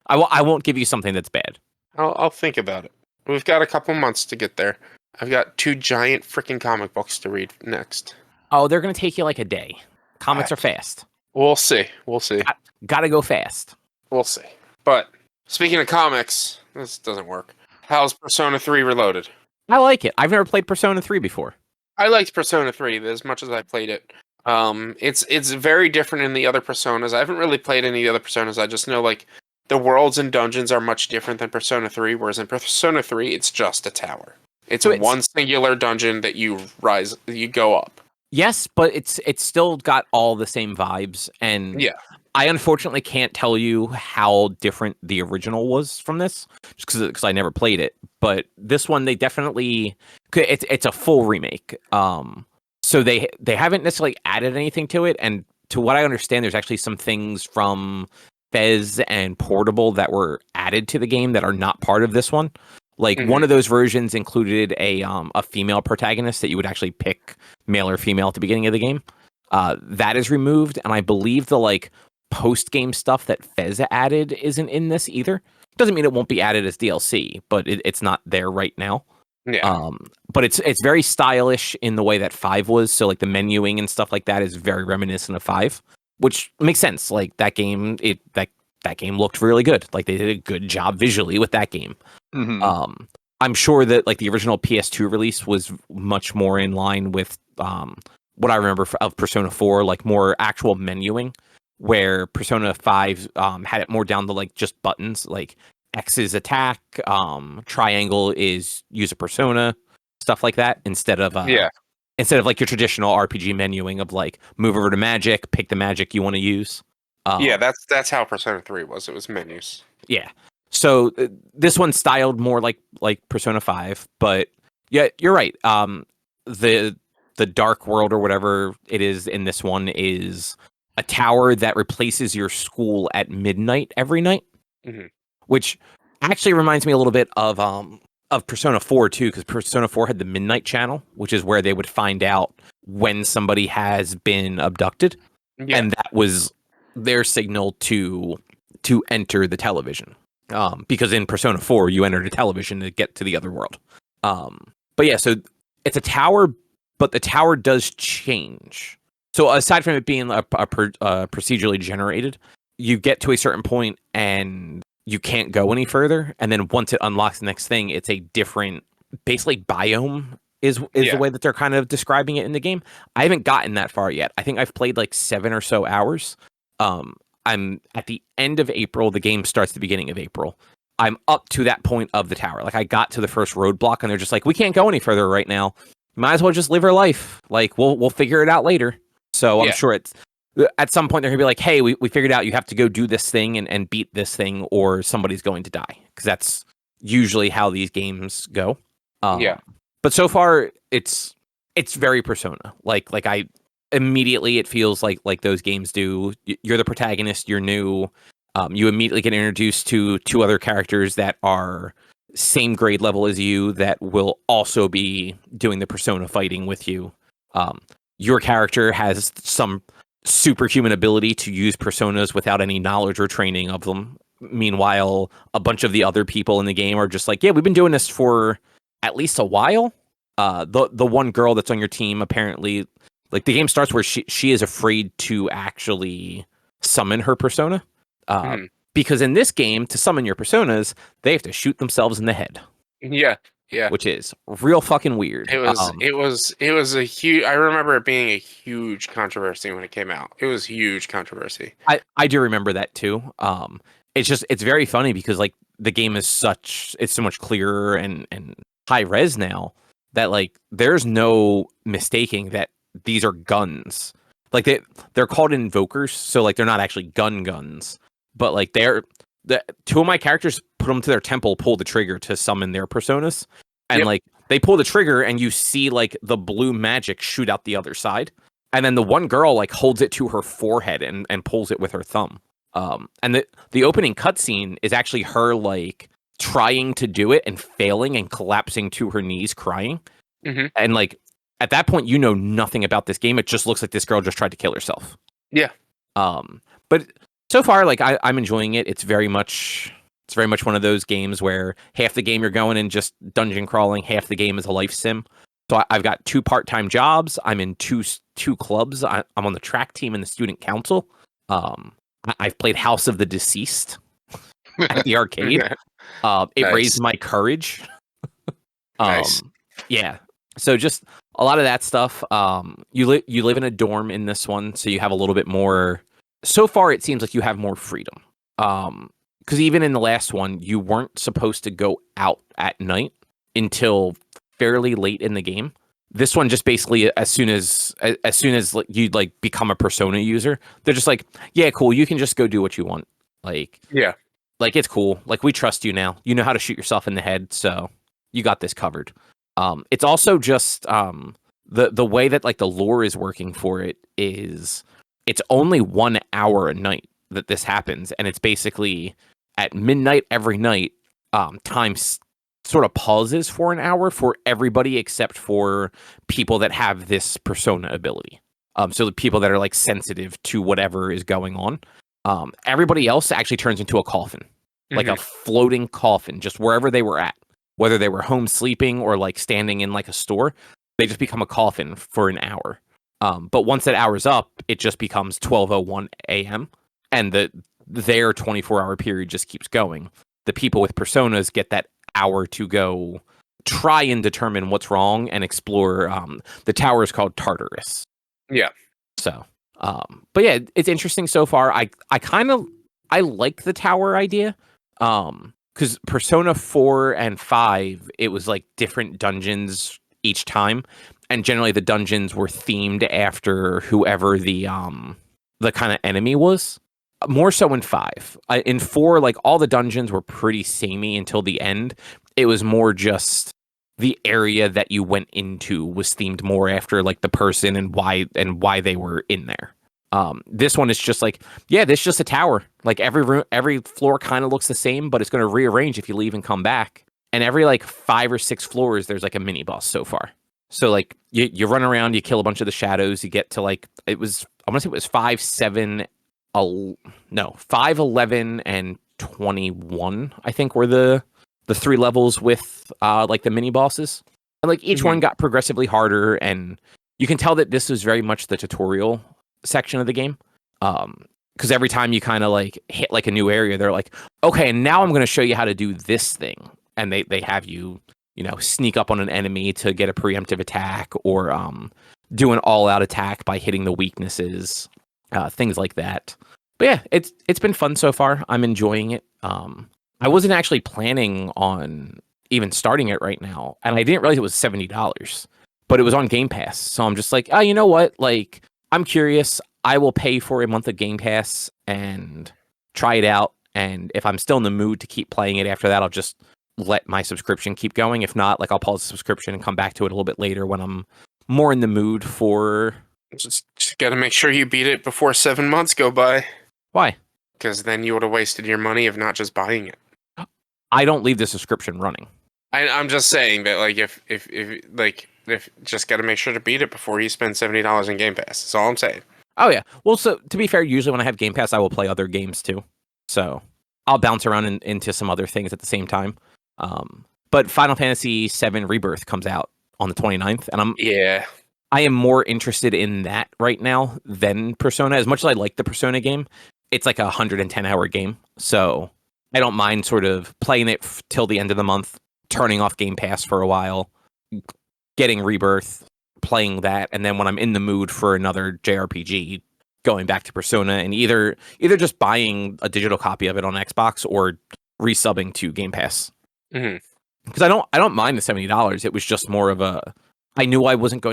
I won't give you something that's bad. I'll think about it. We've got a couple months to get there. I've got 2 giant freaking comic books to read next. Oh, they're going to take you like a day. Comics are fast. We'll see. Gotta go fast. We'll see. But speaking of comics, this doesn't work. How's Persona 3 Reloaded? I like it. I've never played Persona 3 before. I liked Persona 3 as much as I played it. It's very different in the other Personas. I haven't really played any of the other Personas. I just know like the worlds and dungeons are much different than Persona 3, whereas in Persona 3 it's just a tower. It's one singular dungeon that you go up. Yes, but it's still got all the same vibes, and yeah. I unfortunately can't tell you how different the original was from this, just because I never played it. But this one, they definitely it's a full remake. So they haven't necessarily added anything to it, and to what I understand, there's actually some things from Fez and Portable that were added to the game that are not part of this one. Like one of those versions included a female protagonist that you would actually pick male or female at the beginning of the game. That is removed, and I believe the like post game stuff that Fez added isn't in this either. Doesn't mean it won't be added as DLC, but it's not there right now. Yeah. But it's very stylish in the way that 5 was. So like the menuing and stuff like that is very reminiscent of 5, which makes sense. Like that game, that game looked really good. Like they did a good job visually with that game. Mm-hmm. I'm sure that like the original PS2 release was much more in line with what I remember of Persona 4, like more actual menuing, where Persona 5 had it more down to like just buttons, like X is attack, triangle is use a persona, stuff like that, instead of like your traditional RPG menuing of like move over to magic, pick the magic you want to use. That's how Persona 3 was. It was menus. Yeah. So this one's styled more like Persona 5, but yeah, you're right. The dark world or whatever it is in this one is a tower that replaces your school at midnight every night, which actually reminds me a little bit of Persona 4 too, because Persona 4 had the midnight channel, which is where they would find out when somebody has been abducted, and that was their signal to enter the television. Because in Persona 4, you enter the television to get to the other world. But yeah, so it's a tower, but the tower does change. So aside from it being a procedurally generated, you get to a certain point and you can't go any further. And then once it unlocks the next thing, it's a different, basically biome is the way that they're kind of describing it in the game. I haven't gotten that far yet. I think I've played like 7 or so hours. I'm at the end of April. The game starts the beginning of April. I'm up to that point of the tower. Like I got to the first roadblock and they're just like, we can't go any further right now. Might as well just live our life. Like we'll figure it out later. So I'm sure it's at some point they're gonna be like, hey, we figured out you have to go do this thing and beat this thing or somebody's going to die. Because that's usually how these games go. But so far it's very Persona. Like I immediately it feels like those games do. You're the protagonist, you're new. You immediately get introduced to 2 other characters that are same grade level as you that will also be doing the Persona fighting with you. Your character has some superhuman ability to use Personas without any knowledge or training of them. Meanwhile, a bunch of the other people in the game are just like, yeah, we've been doing this for at least a while. The one girl that's on your team apparently, like the game starts where she is afraid to actually summon her persona. Because in this game, to summon your personas, they have to shoot themselves in the head. Yeah. Which is real fucking weird. It was a huge. I remember it being a huge controversy when it came out. It was huge controversy. I do remember that too. It's very funny because like the game is it's so much clearer and high res now that like there's no mistaking that these are guns. Like they're called invokers, so like they're not actually guns, but like the 2 of my characters put them to their temple, pull the trigger to summon their personas, and like they pull the trigger and you see like the blue magic shoot out the other side, and then the one girl like holds it to her forehead and pulls it with her thumb. And the opening cutscene is actually her like trying to do it and failing and collapsing to her knees, crying, and like. At that point, you know nothing about this game. It just looks like this girl just tried to kill herself. Yeah. But so far, like I'm enjoying it. It's very much one of those games where half the game you're going and just dungeon crawling, half the game is a life sim. So I've got 2 part-time jobs. I'm in two clubs. I'm on the track team and the student council. I've played House of the Deceased at the arcade. It raised my courage. Nice. Yeah. So just a lot of that stuff. You live in a dorm in this one, so you have a little bit more. So far, it seems like you have more freedom. Because even in the last one, you weren't supposed to go out at night until fairly late in the game. This one just basically as soon as you like become a Persona user, they're just like, yeah, cool. You can just go do what you want. Like it's cool. Like we trust you now. You know how to shoot yourself in the head, so you got this covered. It's also just the way that like the lore is working for it is it's only 1 hour a night that this happens, and it's basically at midnight every night. Time sort of pauses for an hour for everybody except for people that have this persona ability. So the people that are like sensitive to whatever is going on. Everybody else actually turns into a coffin, like a floating coffin, just wherever they were at. Whether they were home sleeping or like standing in like a store, they just become a coffin for an hour. But once that hour's up, it just becomes 12:01 a.m. and their 24-hour period just keeps going. The people with personas get that hour to go try and determine what's wrong and explore. The tower is called Tartarus. Yeah. So, but yeah, it's interesting so far. I like the tower idea. Because Persona 4 and 5, it was like different dungeons each time, and generally the dungeons were themed after whoever the kind of enemy was. More so in 5. In 4, like all the dungeons were pretty samey until the end. It was more just the area that you went into was themed more after like the person and why they were in there. This one is just like, yeah, this is just a tower. Like every room, every floor kind of looks the same, but it's going to rearrange if you leave and come back. And every like 5 or 6 floors, there's like a mini boss so far. So like you run around, you kill a bunch of the shadows, you get to like, I want to say it was 5, 7, 5, 11, and 21, I think were the 3 levels with like the mini bosses. And like each one got progressively harder, and you can tell that this was very much the tutorial section of the game, because every time you kind of like hit like a new area, they're like, okay, and now I'm going to show you how to do this thing, and they have you sneak up on an enemy to get a preemptive attack, or do an all-out attack by hitting the weaknesses, things like that. But yeah, it's been fun so far. I'm enjoying it. I wasn't actually planning on even starting it right now, and I didn't realize it was $70, but it was on Game Pass. So I'm just like, oh, you know what? Like, I'm curious. I will pay for a month of Game Pass and try it out. And if I'm still in the mood to keep playing it after that, I'll just let my subscription keep going. If not, like, I'll pause the subscription and come back to it a little bit later when I'm more in the mood for... Just got to make sure you beat it before 7 months go by. Why? Because then you would have wasted your money of not just buying it. I don't leave the subscription running. I'm just saying that, like, if just got to make sure to beat it before you spend $70 in Game Pass. That's all I'm saying. Oh yeah. Well, so to be fair, usually when I have Game Pass, I will play other games too. So I'll bounce around into some other things at the same time. But Final Fantasy VII Rebirth comes out on the 29th, and I am more interested in that right now than Persona. As much as I like the Persona game, it's like a 110-hour game, so I don't mind sort of playing it till the end of the month, turning off Game Pass for a while, getting Rebirth, playing that, and then when I'm in the mood for another JRPG, going back to Persona, and either just buying a digital copy of it on Xbox or resubbing to Game Pass. Because I don't mind the $70. It was just more of a, I knew I wasn't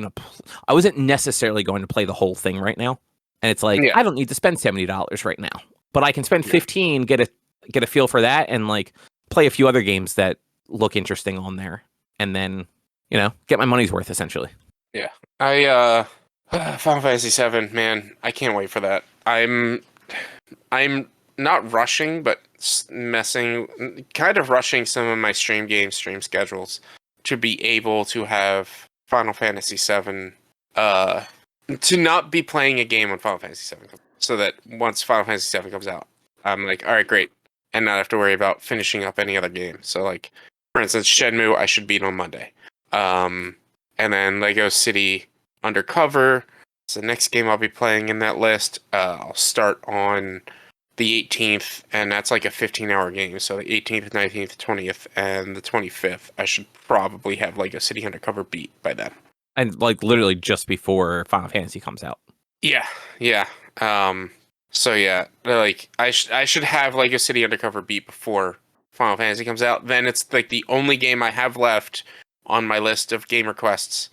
necessarily going to play the whole thing right now, and it's like, I don't need to spend $70 right now, but I can spend 15, get a feel for that, and like play a few other games that look interesting on there, and then get my money's worth essentially. Yeah, I Final Fantasy VII, man, I can't wait for that. I'm not rushing, but kind of rushing some of my stream schedules to be able to have Final Fantasy VII, to not be playing a game when Final Fantasy VII comes, so that once Final Fantasy VII comes out, I'm like, all right, great, and not have to worry about finishing up any other game. So, like, for instance, Shenmue, I should beat on Monday. And then Lego City Undercover is the next game I'll be playing in that list. I'll start on the 18th, and that's like a 15-hour game. So the 18th, 19th, 20th, and the 25th, I should probably have Lego City Undercover beat by then. And like literally just before Final Fantasy comes out. Yeah. So yeah, like I should have Lego City Undercover beat before Final Fantasy comes out. Then it's like the only game I have left on my list of game requests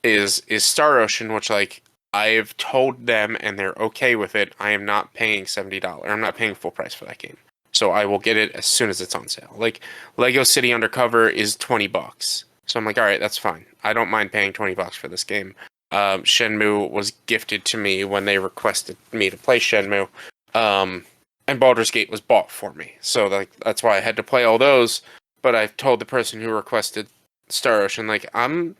is Star Ocean, which, like, I've told them and they're okay with it. I am not paying $70. I'm not paying full price for that game. So I will get it as soon as it's on sale. Like, Lego City Undercover is $20. So I'm like, all right, that's fine. I don't mind paying $20 for this game. Shenmue was gifted to me when they requested me to play Shenmue. And Baldur's Gate was bought for me. So that's why I had to play all those. But I've told the person who requested Star Ocean, like,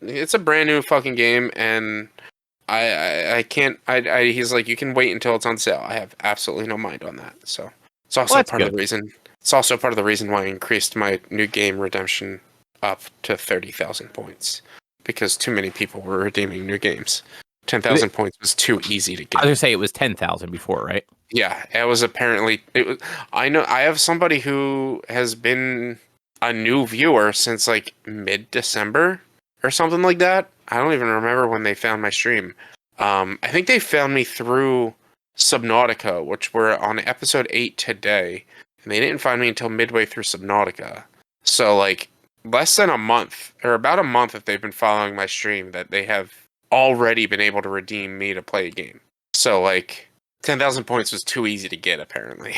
it's a brand new fucking game, and I can't, he's like, you can wait until it's on sale. I have absolutely no mind on that. So it's also part of the reason. It's also part of the reason why I increased my new game redemption up to 30,000 points, because too many people were redeeming new games. 10,000 points was too easy to get. I was gonna say it was 10,000 before, right? Yeah, it was apparently. I know. I have somebody who has been a new viewer since like mid-December or something like that. I don't even remember when they found my stream. I think they found me through Subnautica, which we're on episode 8 today, and they didn't find me until midway through Subnautica. So, like, less than a month, or about a month if they've been following my stream, that they have already been able to redeem me to play a game. So, like, 10,000 points was too easy to get, apparently.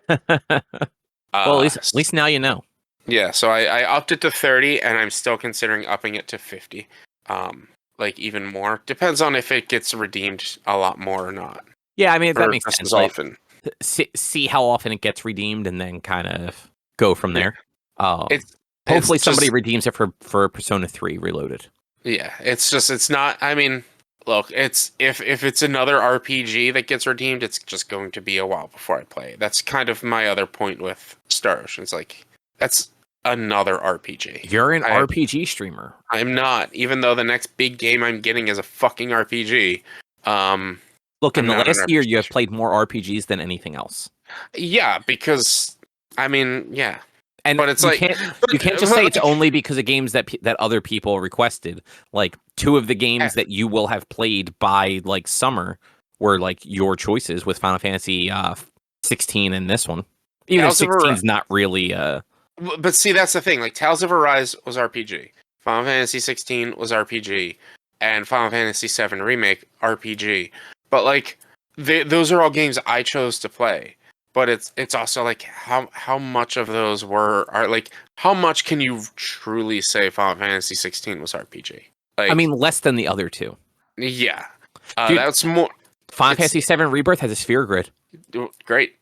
Well, at least now you know. Yeah, so I upped it to 30, and I'm still considering upping it to 50. Like, even more. Depends on if it gets redeemed a lot more or not. Yeah, I mean, that makes sense. Like, often. See how often it gets redeemed, and then kind of go from there. Hopefully Hopefully somebody redeems it for Persona 3 Reloaded. Yeah, it's not, I mean, look, if it's another RPG that gets redeemed, it's just going to be a while before I play it. That's kind of my other point with Star Ocean. It's like, that's another RPG. You're an RPG streamer. I'm not, even though the next big game I'm getting is a fucking RPG. Look, in the last year, you have played more RPGs than anything else. Yeah, because, I mean, yeah. And But it's you like can't just say it's only because of games that other people requested. Like 2 of the games that you will have played by like summer were like your choices with Final Fantasy 16 and this one. Even if 16 is not really But see, that's the thing. Like Tales of Arise was RPG, Final Fantasy 16 was RPG, and Final Fantasy 7 Remake RPG. But like, those are all games I chose to play. But it's also like how much of those are like how much can you truly say Final Fantasy 16 was RPG? Like, I mean, less than the other 2. yeah, Dude, that's more. Final Fantasy 7 Rebirth has a sphere grid. Great.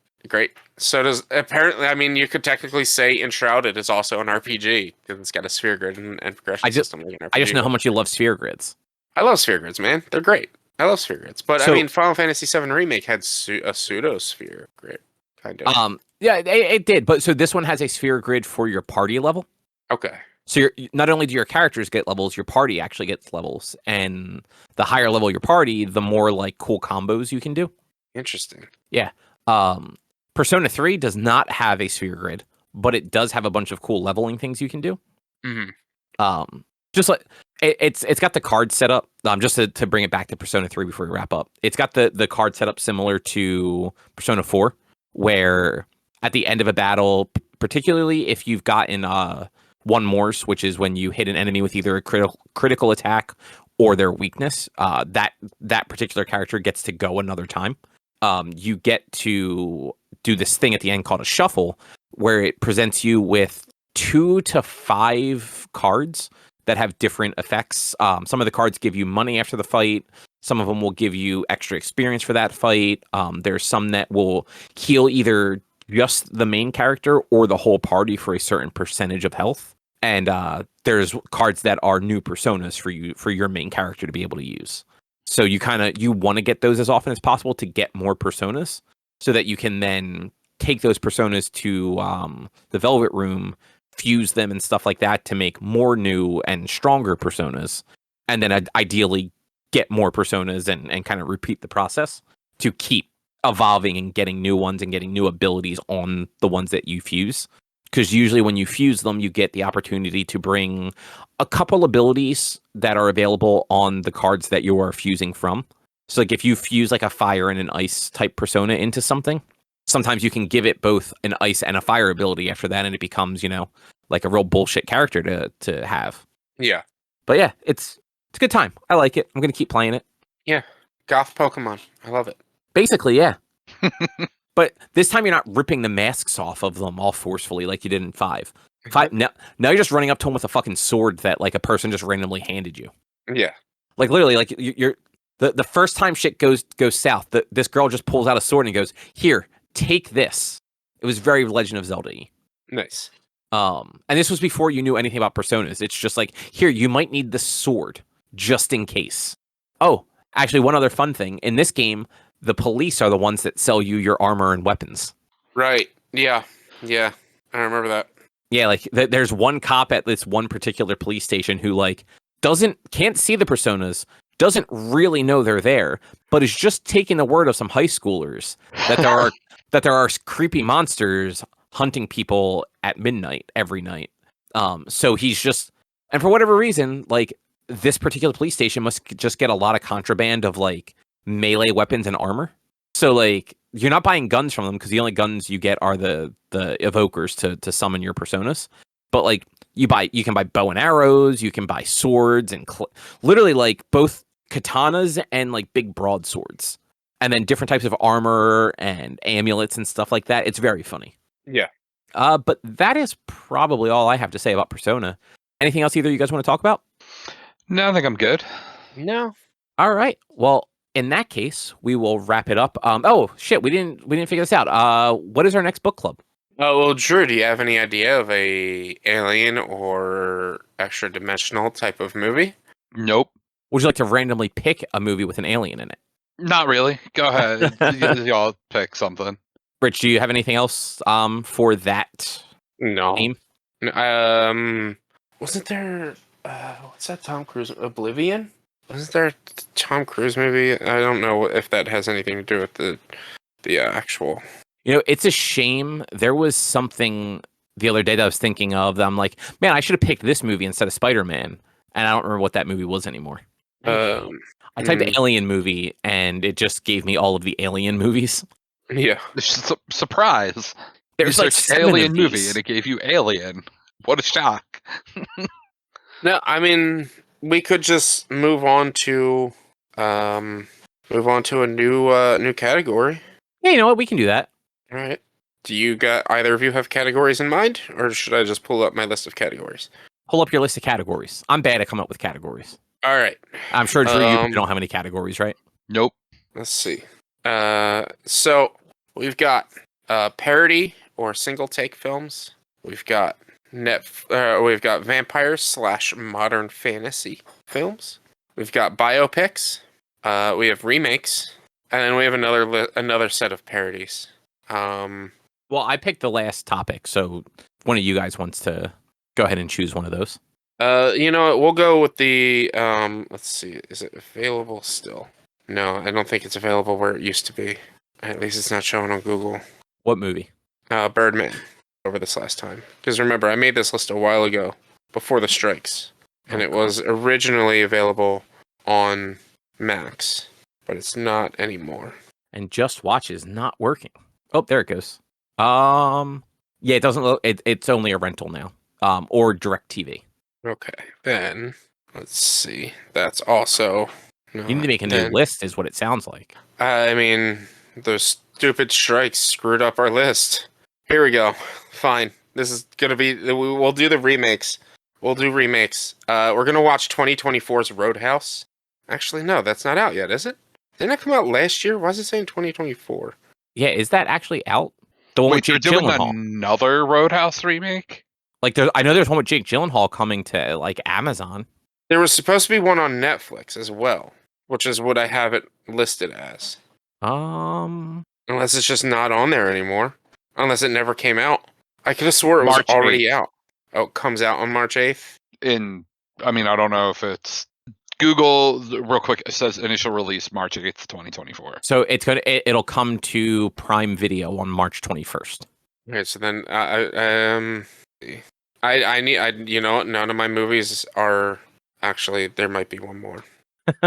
So does apparently. I mean, you could technically say Enshrouded is also an RPG because it's got a sphere grid and progression system like an RPG. I just know how much you love sphere grids. I love sphere grids, man. They're great. I love sphere grids, but I mean, Final Fantasy 7 Remake had a pseudo sphere grid, kind of. Yeah, it did. But so this one has a sphere grid for your party level. Okay. So not only do your characters get levels, your party actually gets levels, and the higher level your party, the more like cool combos you can do. Interesting. Yeah. Persona 3 does not have a sphere grid, but it does have a bunch of cool leveling things you can do. Mm-hmm. Just like it's got the card set up. Just to bring it back to Persona 3 before we wrap up, it's got the card set up similar to Persona 4, where at the end of a battle, particularly if you've gotten one mors, which is when you hit an enemy with either a critical attack or their weakness, that particular character gets to go another time. You get to do this thing at the end called a shuffle, where it presents you with 2 to 5 cards that have different effects. Some of the cards give you money after the fight. Some of them will give you extra experience for that fight. There's some that will heal either just the main character or the whole party for a certain percentage of health. And there's cards that are new personas for your main character to be able to use. So you want to get those as often as possible to get more personas, so that you can then take those personas to the Velvet Room, fuse them and stuff like that to make more new and stronger personas, and then ideally get more personas and kind of repeat the process to keep evolving and getting new ones and getting new abilities on the ones that you fuse. Because usually when you fuse them, you get the opportunity to bring a couple abilities that are available on the cards that you are fusing from. So like if you fuse like a fire and an ice type persona into something, sometimes you can give it both an ice and a fire ability after that, and it becomes, like a real bullshit character to have. Yeah. But yeah, it's a good time. I like it. I'm going to keep playing it. Yeah. Goth Pokemon. I love it. Basically, yeah. But this time you're not ripping the masks off of them all forcefully like you did in 5. Now you're just running up to them with a fucking sword that like a person just randomly handed you. Yeah. Like literally, like you're the first time shit goes south, this girl just pulls out a sword and goes, "Here, take this." It was very Legend of Zelda-y. Nice. And this was before you knew anything about personas. It's just like, here, you might need the sword just in case. Oh, actually, one other fun thing in this game, the police are the ones that sell you your armor and weapons. Right. Yeah. I remember that. Yeah, like there's one cop at this one particular police station who like can't see the personas, doesn't really know they're there, but is just taking the word of some high schoolers that there are creepy monsters hunting people at midnight every night. So he's just, and for whatever reason, like this particular police station must just get a lot of contraband of like melee weapons and armor. So like you're not buying guns from them because the only guns you get are the evokers to summon your personas. But like you can buy bow and arrows, you can buy swords and literally like both katanas and like big broadswords, and then different types of armor and amulets and stuff like that. It's very funny. Yeah. But that is probably all I have to say about Persona. Anything else either you guys want to talk about? No, I think I'm good. No. All right. Well, in that case, we will wrap it up. Oh shit, we didn't figure this out. What is our next book club? Oh well, Drew, do you have any idea of a alien or extra dimensional type of movie? Nope. Would you like to randomly pick a movie with an alien in it? Not really. Go ahead. Y'all pick something. Rich, do you have anything else for that No. game? Wasn't there what's that Tom Cruise Oblivion? Wasn't there a Tom Cruise movie? I don't know if that has anything to do with the actual. You know, it's a shame. There was something the other day that I was thinking of. That I'm like, man, I should have picked this movie instead of Spider-Man, and I don't remember what that movie was anymore. I typed Alien movie, and it just gave me all of the Alien movies. Yeah. Surprise! There's You like searched 7 Alien of movie, these. and it gave you Alien. What a shock! No, I mean we could just move on to a new category. Yeah, you know what? We can do that. All right. Do you got either of you have categories in mind, or should I just pull up my list of categories? Pull up your list of categories. I'm bad at coming up with categories. All right. I'm sure, Drew, you don't have any categories, right? Nope. Let's see. So we've got parody or single take films. We've got we've got vampires / modern fantasy films. We've got biopics. We have remakes, and then we have another set of parodies. Well, I picked the last topic, so one of you guys wants to go ahead and choose one of those. You know what? We'll go with the let's see. Is it available still? No, I don't think it's available where it used to be. At least it's not showing on Google. What movie? Birdman. Over this last time, because remember, I made this list a while ago before the strikes, and it was originally available on Max, but it's not anymore. And Just Watch is not working. Oh, there it goes. Yeah, it doesn't look. It's only a rental now. Or DirecTV. Okay, then let's see. That's also. You need to make a new list, is what it sounds like. I mean, those stupid strikes screwed up our list. Here we go. Fine. This is gonna be. We'll do the remakes. We'll do remakes. We're gonna watch 2024's Roadhouse. Actually, no, that's not out yet, is it? Didn't that come out last year? Why is it saying 2024? Yeah, is that actually out? The one with Jake Gyllenhaal. Another Roadhouse remake? Like, I know there's one with Jake Gyllenhaal coming to like Amazon. There was supposed to be one on Netflix as well, which is what I have it listed as. Unless it's just not on there anymore. Unless it never came out. I could have swore it was already out. Oh, it comes out on March 8th? I mean, I don't know if it's... Google, real quick, it says initial release March 8th, 2024. So it'll come to Prime Video on March 21st. Okay, so then, I need, you know what, none of my movies are... Actually, there might be one more.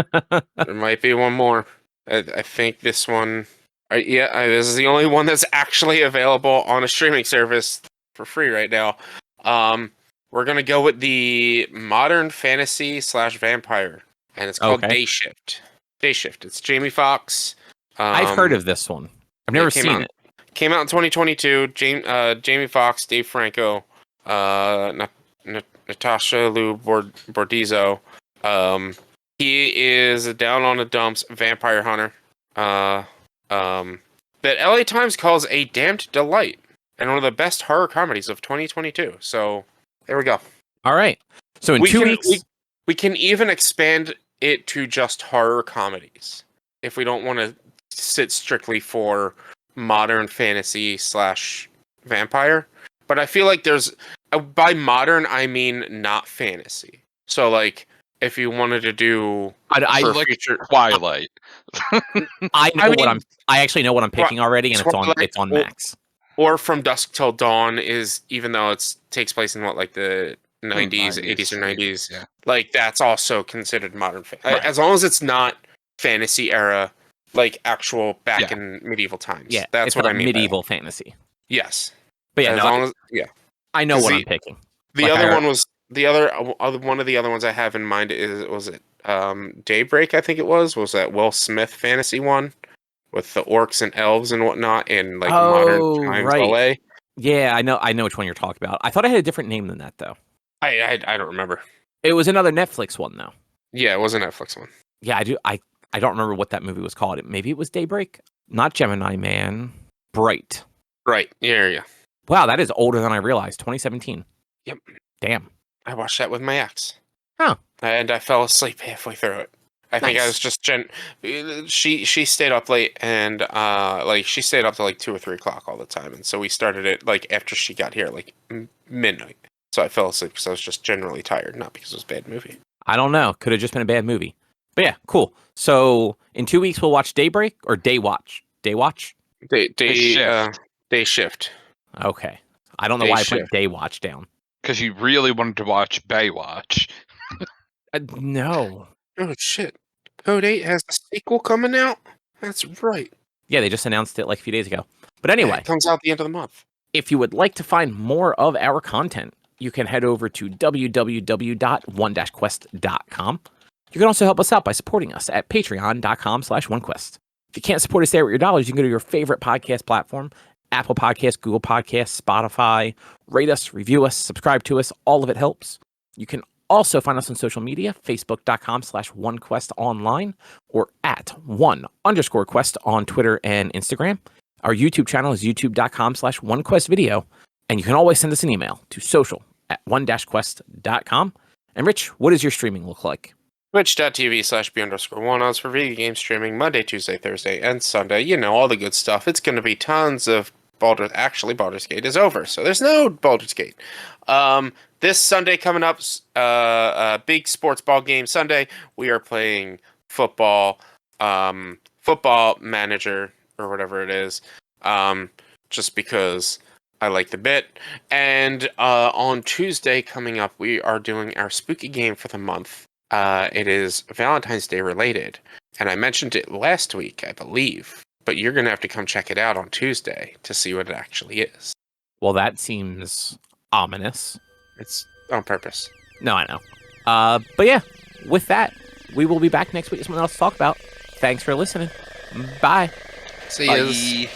There might be one more. I think this one... this is the only one that's actually available on a streaming service for free right now. We're gonna go with the modern fantasy / vampire, and it's called Day Shift. Day Shift. It's Jamie Foxx. I've heard of this one. I've never seen it. Came out in 2022. Jamie Foxx, Dave Franco, Natasha Lou Bordizzo. He is a down on the dumps vampire hunter. That LA Times calls a damned delight and one of the best horror comedies of 2022. So there we go. All right. So in 2 weeks, we can even expand it to just horror comedies if we don't want to sit strictly for modern fantasy / vampire. But I feel like there's by modern I mean not fantasy. So like if you wanted to do I like future Twilight. I actually know what I'm picking already, and it's on Max. Or From Dusk Till Dawn is, even though it takes place in like the 90s, 80s or 90s, like that's also considered modern fantasy. Right. As long as it's not fantasy era, like actual back in medieval times. Yeah, that's what I mean. Medieval fantasy. Yes. But yeah, I know what I'm picking. The other one was one of the other ones I have in mind was Daybreak, I think it was that Will Smith fantasy one with the orcs and elves and whatnot in like modern times LA. Yeah, I know which one you're talking about. I thought it had a different name than that though. I don't remember. It was another Netflix one though. Yeah, it was a Netflix one. Yeah, I do. I don't remember what that movie was called. Maybe it was Daybreak, not Gemini Man, Bright. Right. Yeah. Wow, that is older than I realized. 2017. Yep. Damn. I watched that with my ex. Huh. And I fell asleep halfway through it. I think I was just she stayed up late and she stayed up to like 2 or 3 o'clock all the time, and so we started it like after she got here like midnight. So I fell asleep because I was just generally tired, not because it was a bad movie. I don't know. Could have just been a bad movie. But yeah, cool. So in 2 weeks we'll watch Daybreak or Day Watch. Day Watch. Day Shift. Okay. I don't know Day why I shift. put Day Watch down. Because you really wanted to watch Baywatch. No. Oh shit! Code 8 has a sequel coming out. That's right. Yeah, they just announced it like a few days ago. But Yeah, anyway, it comes out the end of the month. if you would like to find more of our content, you can head over to www.one-quest.com. You can also help us out by supporting us at patreon.com/onequest. If you can't support us there with your dollars, you can go to your favorite podcast platform, Apple Podcasts, Google Podcasts, Spotify. Rate us, review us, subscribe to us. All of it helps. You can also find us on social media, facebook.com/onequestonline or at @1_quest on Twitter and Instagram. Our YouTube channel is youtube.com/onequestvideo. And you can always send us an email to social@one-quest.com. And Rich, what does your streaming look like? Twitch.tv/B_1 odds for video game streaming Monday, Tuesday, Thursday, and Sunday. You know, all the good stuff. It's going to be tons of Baldur's Gate is over, so there's no Baldur's Gate. This Sunday coming up, big sports ball game Sunday. We are playing football, football manager or whatever it is, just because I like the bit. And on Tuesday coming up, we are doing our spooky game for the month. It is Valentine's Day related, and I mentioned it last week, I believe. But you're gonna have to come check it out on Tuesday to see what it actually is. Well, that seems ominous. It's on purpose. No, I know. But yeah, with that, we will be back next week with something else to talk about. Thanks for listening. Bye. See Bye. you.